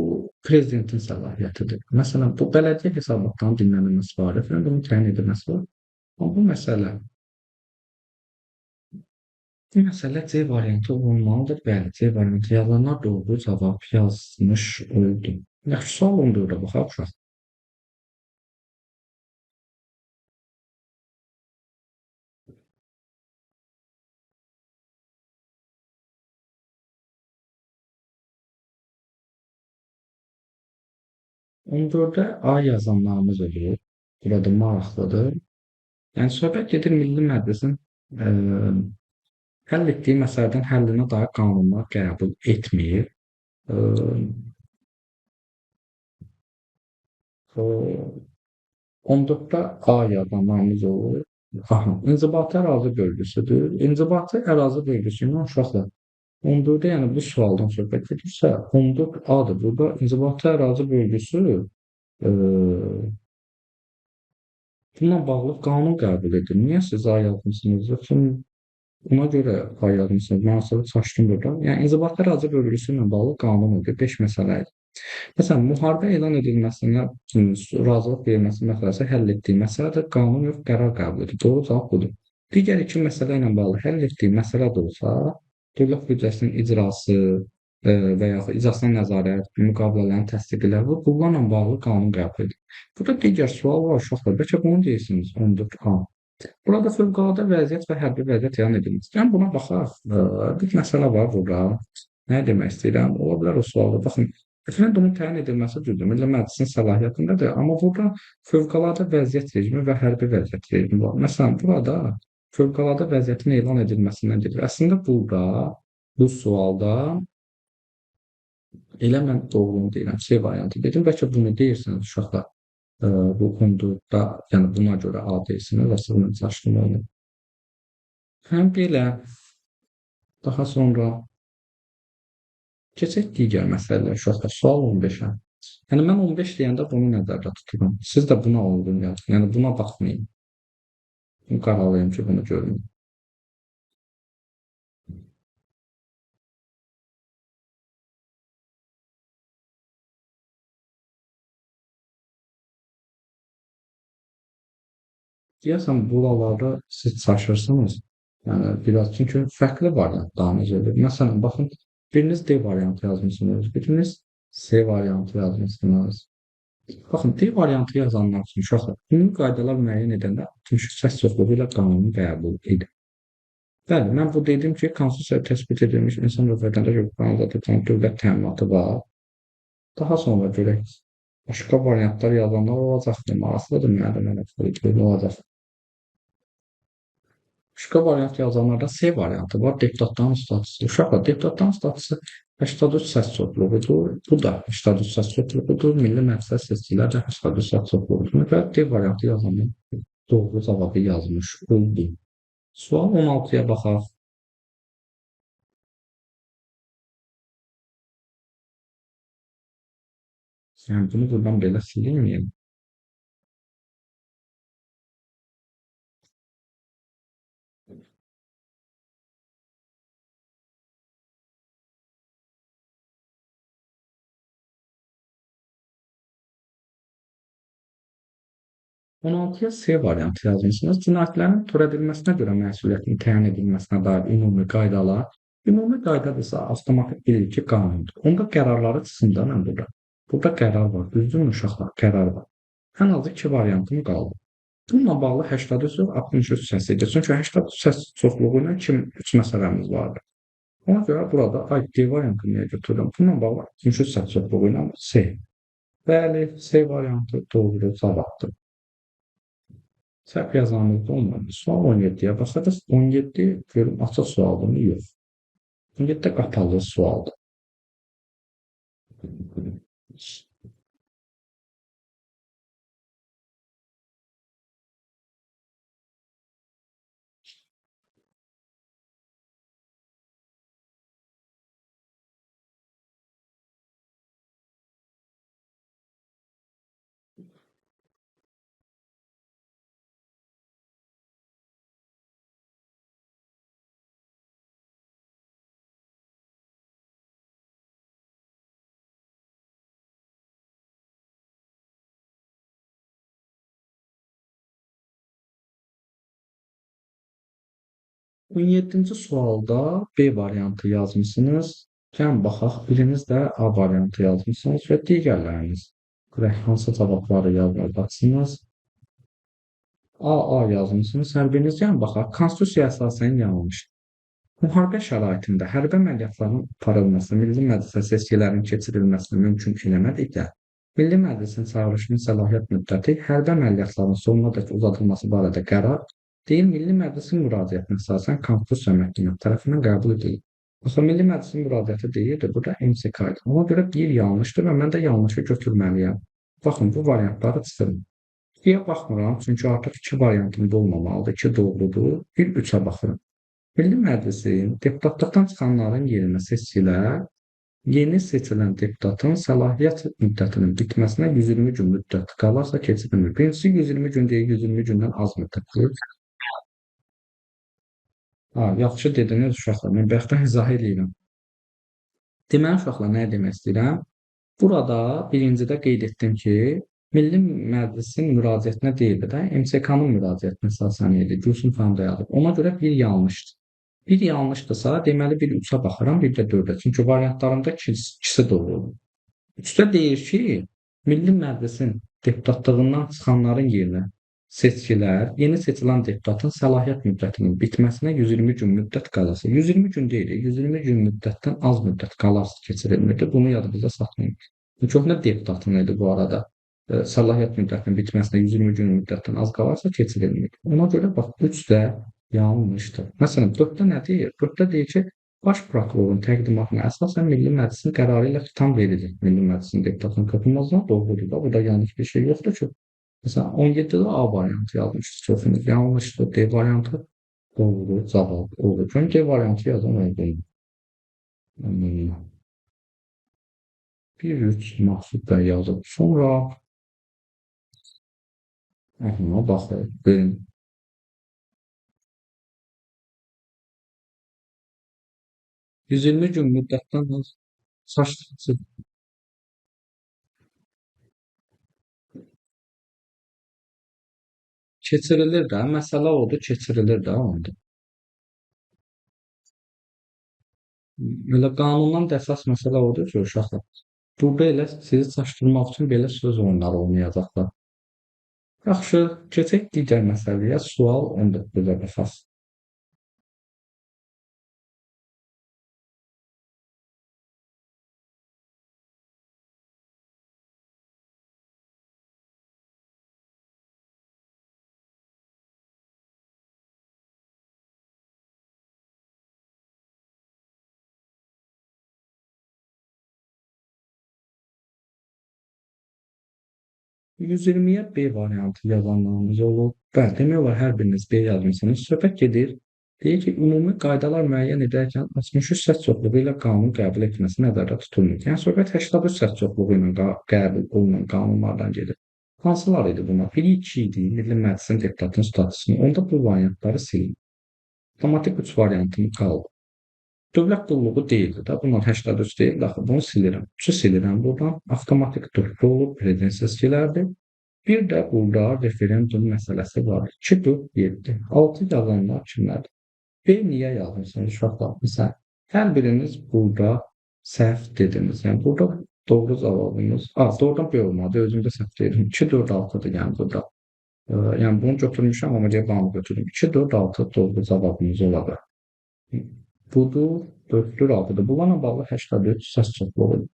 prezidentin səlahiyyətidir. Məsələn, bu bələdiyyə hesabatlarının dinlənilməsi var, referendumun təyin edilməsi var. Amma bu məsələ C variantı olmalıdır. Bəli, C variantı yazanlar doğru cavab yazmış oldu. Yaxşı, sual 14-ə baxaq uşaq. On dördə A yazanlarımız olur. Burada maraqlıdır. Yəni söhbət gedir Milli Məclisin həll etdiyi məsələdən həllinə dair qanunlar qəbul etmir. 14-də A yazanlarımız olur. Aha, inzibati ərazi bölgüsüdür. İnzibati ərazi bölgüsü ilə uşaqlar 14-də, yəni bu sualdan söhbət gedirsə, 14 A-dır. Burada inzibati ərazi bölgüsü bununla bağlı qanun qəbul edir. Niyə siz A yazmısınız? Yoxsa ona görə A yazmısınız? Mənasını çaşdım burada. Yəni inzibati ərazi bölgüsü ilə bağlı qanun edir. 5 məsələ idi. Məsələn, müharibə elan edilməsinə razılıq verilməsi məsələsi həll etdiyi məsələdir. Qanun yox, qərar qəbul edir. Doğru cavab budur. Digər iki məsələ ilə bağlı həll etdiyi məsələ də olsa, dövlət büdcəsinin icrası, və yaxud iclasına nəzarət, müqavilələrin təsdiqləri və bunlarla bağlı qanun qəbul edir. Burada digər sual var uşaqlar. Bəlkə bunu deyirsiniz 14A. Burada fövqəladə vəziyyət və hərbi vəziyyət elan edilmiş. Yəni buna baxaq. Bir məsələ var burada. Nə demək istəyirəm? Ola bilər o sualda. Baxın, referendumun təyin edilməsi düzdür. Milli Məclisin səlahiyyətindadır. Amma burada fövqəladə vəziyyət rejimi və hərbi vəziyyət rejimi var. Məsələn, burada fövqəladə vəziyyətin elan edilməsindən gedir. Əslində burada bu sualda elə mən doğrunu deyirəm, C variantı dedim. Bəlkə bunu deyirsiniz uşaqlar. Bu konduda, yəni buna görə A deyirsiniz və sizin çaşqın olun. Həm belə daha sonra keçək digər məsələlərə uşaqlar. Sual 15-ə. Yəni mən 15 deyəndə bunu nəzərdə tuturam. Siz də buna uyğun yazın. Yəni buna baxmayın. Qaralayım ki, bunu görün. Deyəsən buralarda siz çaşırsınız. Yəni biraz çünki fərqli variantlarınız olur. Məsələn, baxın, biriniz D variantı yazmısınız, biriniz C variantı yazmısınız. Baxın, D variantı yazanlar üçün uşaqlar, ümumi qaydalar müəyyən edəndə 63 səs çoxluğu ilə qanuni qəbul edir. Bəli, mən bu dedim ki, konstitusiyada təsbit edilmiş insan və vətəndaş hüquqlarına azadlıqların dövlət təminatı var. Daha sonra görək, başqa variantlar yazanlar olacaqdır. Maraqlıdır, mənə olacaq. Başqa variant yazanlarda C variantı var. Deputatların statusu. Uşaqlar, deputatların statusu 83 səs çoxluğudur. Bu da 83 səs çoxluğudur. Milli Məclisə seçkilər də 83 səs çoxluğudur. Və D variantı yazanlar doğru cavabı yazmış oldu. Sual 16-ya baxaq. Yəni bunu buradan belə silməyim. On altıya C variantı yazmışsınız. Cinayətlərin törədilməsinə görə məsuliyyətin təyin edilməsinə dair ümumi qaydalar. Ümumi qaydadırsa avtomatik bilir ki, qanundur. Onda qərarları çıxsın da mən burada. Burada qərar var. Düzdürmü uşaqlar? Qərar var. Ən azı 2 variantım qaldı. Bununla bağlı 83 yox, 63 səs idi. Çünki 83 səs çoxluğu ilə 3 məsələmiz vardı. Ona görə burada D variantını niyə götürürəm? Bununla bağlı 63 səs çoxluğu ilə C. Bəli, C variantı doğru cavabdır. Səhv yazanlıqda olmadı. Sual 17-yə baxarıq. 17 görüm açıq sualdırmı? Yox. 17 qapalı sualdır. On yeddinci sualda B variantı yazmışsınız. Gəlin baxaq, biriniz də A variantı yazmışsınız və digərləriniz görək hansı cavabları yazmalısınız. A yazmışsınız, hər biriniz gəlin baxaq. Konstitusiyaya əsasən yanılmışdır. Müharibə şəraitində hərbi əməliyyatların aparılması, Milli Məclisə seçkilərin keçirilməsini mümkün eləmədikdə, Milli Məclisin çağırışının səlahiyyət müddəti hərbi əməliyyatların sonunadək uzadılması barədə qərar deyil, Milli Məclisin müraciətinə əsasən Konstitusiya Məhkəməsi tərəfindən qəbul edilir. Yoxsa Milli Məclisin müraciəti deyildir, burada MSK idi. Ona görə bir yanlışdır və mən də yanlışı götürməliyəm. Baxın, bu variantları çıxırım. 2-yə baxmıram, çünki artıq 2 variantım da olmamalıdır, 2 doğrudur. Bir 3-ə baxıram. Milli Məclisin deputatlıqdan çıxanların yerinə seçkilər, yeni seçilən deputatın səlahiyyət müddətinin bitməsinə 120 gün müddət qalarsa keçirilir. Birincisi 120 gün deyil, 120 gündən az müddət qalır. Yaxşı dediniz uşaqlar, mən bayaqdan izah eləyirəm. Deməli uşaqlar, nə demək istəyirəm? Burada birincidə qeyd etdim ki, Milli Məclisin müraciətinə deyildi də, MSK-nın müraciətinə əsasən idi. Gülsüm xanım da yazıb. Ona görə bir yanlışdır. Bir yanlışdırsa, deməli bir 3-ə baxıram, bir də 4-ə. Çünki variantlarımda ikisi doğrudur. 3-də deyir ki, Milli Məclisin deputatlığından çıxanların yerinə seçkilər, yeni seçilən deputatın səlahiyyət müddətinin bitməsinə 120 gün müddət qalası. 120 gün deyil, 120 gün müddətdən az müddət qalası keçirilmirdi. Bunu yadınızda saxlayın. Bu köhnə deputatın idi bu arada. Səlahiyyət müddətinin bitməsinə 120 gün müddətdən az qalarsa keçirilmirdi. Ona görə bax 3-də yanlışdır. Məsələn, 4-də nə deyir? 4-də deyir ki, Baş prokurorun təqdimatına əsasən Milli Məclisin qərarı ilə xitam verilir. Milli Məclisin deputatının toxunulmazlığına doğrudur da, burada yanlış bir şey yoxdur ki. Məsələn, 17-də A variantı yazmışsınız, çoxunuz yanlışdır. D variantı doğrudur, cavab olur. Çünki D variantı yazan uyğundur. 1-3 Mahsud bəy yazıb. Sonra baxın, verin. 120 gün müddətdən az saç keçirilir də. Məsələ odur, keçirilir də onda. Elə qanundan da əsas məsələ odur ki, uşaqlar. Burada elə sizi çaşdırmaq üçün belə söz oyunları oynayacaqlar. Yaxşı, keçək digər məsələyə. Sual 19-a baxaq. Hı 120-yə B variantı yazanlarımız olub. Bəli, demək olar hər biriniz B yazmısınız. Söhbət gedir. Deyir ki, ümumi qaydalar müəyyən edərkən 63 səs çoxluğu ilə qanun qəbul etməsi nəzərdə tutulmur. Yəni söhbət 83 səs çoxluğu ilə qəbul olunan qanunlardan gedir. Hansılar idi bunlar? Biri 2 idi, Milli Məclisin deputatının statusunu. Onda bu variantları silin. Avtomatik 3 variantım qaldı. Dövlət qulluğu deyildi də. Bunlar 83 deyil. Axı bunu silirəm. 3-ü silirəm buradan. Avtomatik 4 olub, prezident seçkilərdir. Bir də burada referendum məsələsi var. 2, 4, 7. 6 yazanlar kimlərdir? B niyə yazmısınız uşaqlar? Məsələn, hər biriniz burada səhv dediniz. Yəni burada doğru cavabınız. Doğrudan B olmadı. Özümdə səhv deyirəm. 2, 4, 6-dır yəni burada. Yəni bunu götürmüşəm, amma cavabımı götürdüm. 2, 4, 6 doğru cavabımız olacaq. Budur, 4-dür, 6-dır. Bunlarla bağlı 83 səs çoxluğudur.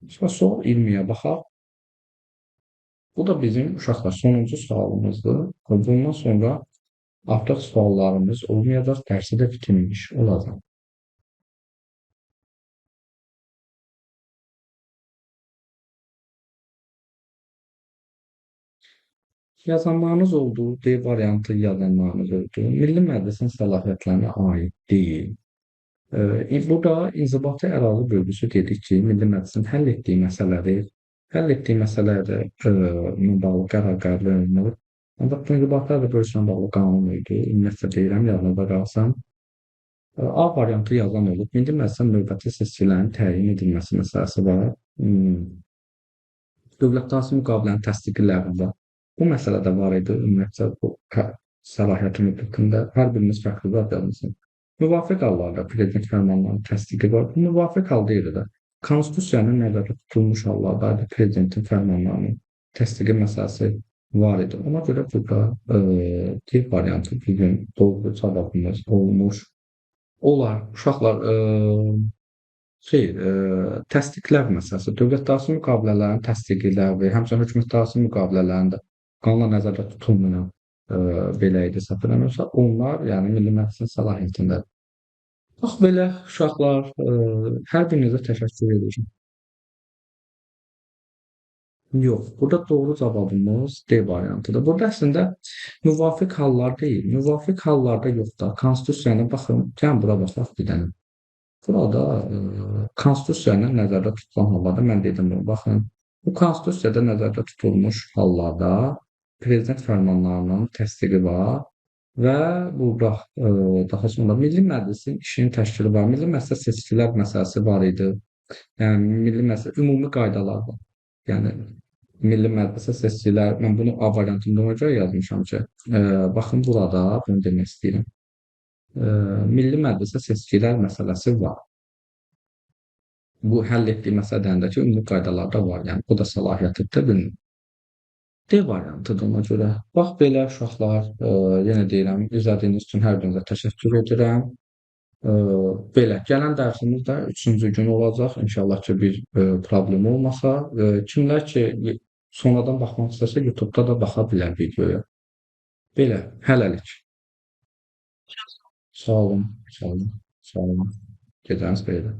Sonra sual 20-yə baxaq. Bu da bizim uşaqlar sonuncu sualımızdır. Bundan sonra artıq suallarımız olmayacaq, dərsi də bitirmiş olacaq. Yazanlarınız oldu, D variantı yazanlarınız oldu. Milli Məclisin səlahiyyətlərinə aid deyil. Burada inzibati ərazi bölgüsü dedik ki, Milli Məclisin həll etdiyi məsələlərdə bağlı qərar qəbul olunur. Ancaq bu inzibati ərazi bölgüsünə bağlı qanun idi. Ümumiyyətlə deyirəm, yadınızda qalsın. A variantı yazan olub. Milli Məclisin növbəti seçkilərin təyin edilməsi məsələsi var. Dövlət Daxili müqavilənin təsdiqi ləğv var. Bu məsələ də var idi. Ümumiyyətlə bu səlahiyyəti müddətində hər biriniz fərqli zad yazmısınız. Müvafiq hallarda prezident fərmanlarının təsdiqi var. Bu müvafiq hal deyil də. Konstitusiyanın nəzərdə tutulmuş hallarda prezidentin fərmanlarının təsdiqi məsələsi var idi. Ona görə burada D variantı bizim doğru cavabımız olmuş olar. Uşaqlar, təsdiqlər məsələsi, dövlət daxili müqavilələrinin təsdiqi ləğvi, həmçinin hökumət daxili müqavilələrində qanunla nəzərdə tutulmayan belə idi səhv eləmirəmsə, onlar yəni Milli Məclisin səlahiyyətindədir. Bax belə uşaqlar, hər birinizə təşəkkür edirəm. Yox, burada doğru cavabımız D variantıdır. Burada əslində müvafiq hallar deyil, müvafiq hallarda yox da, Konstitusiyanı baxın, gəlin bura baxaq bir dənə. Burada Konstitusiya ilə nəzərdə tutulan hallarda mən dedim bunu, baxın. Bu Konstitusiyada nəzərdə tutulmuş hallarda prezident fərmanlarının təsdiqi var və burada daha sonra Milli Məclisin işinin təşkili var. Milli Məclisə seçkilər məsələsi var idi. Yəni Milli Məclis ümumi qaydalar var. Yəni Milli Mədrəsə seçkilər, mən bunu A variantında ona görə yazmışam ki, baxın burada bunu demək istəyirəm. Milli Mədrəsə seçkilər məsələsi var. Bu həll etdiyi məsələlərin də ki, ümumi qaydalarda var. Yəni bu da səlahiyyətidir, bilmirəm. D variantıdır ona görə. Bax belə uşaqlar, yenə deyirəm, izlədiyiniz üçün hər birinizə təşəkkür edirəm. Belə, gələn dərsimiz də 3-cü gün olacaq. İnşallah ki, bir problem olmasa. Kimlər ki, sonradan baxmaq istəsə, YouTube-da da baxa bilər videoya. Belə, hələlik. Sağ olun, sağ olun, sağ olun. Gecəniz xeyir.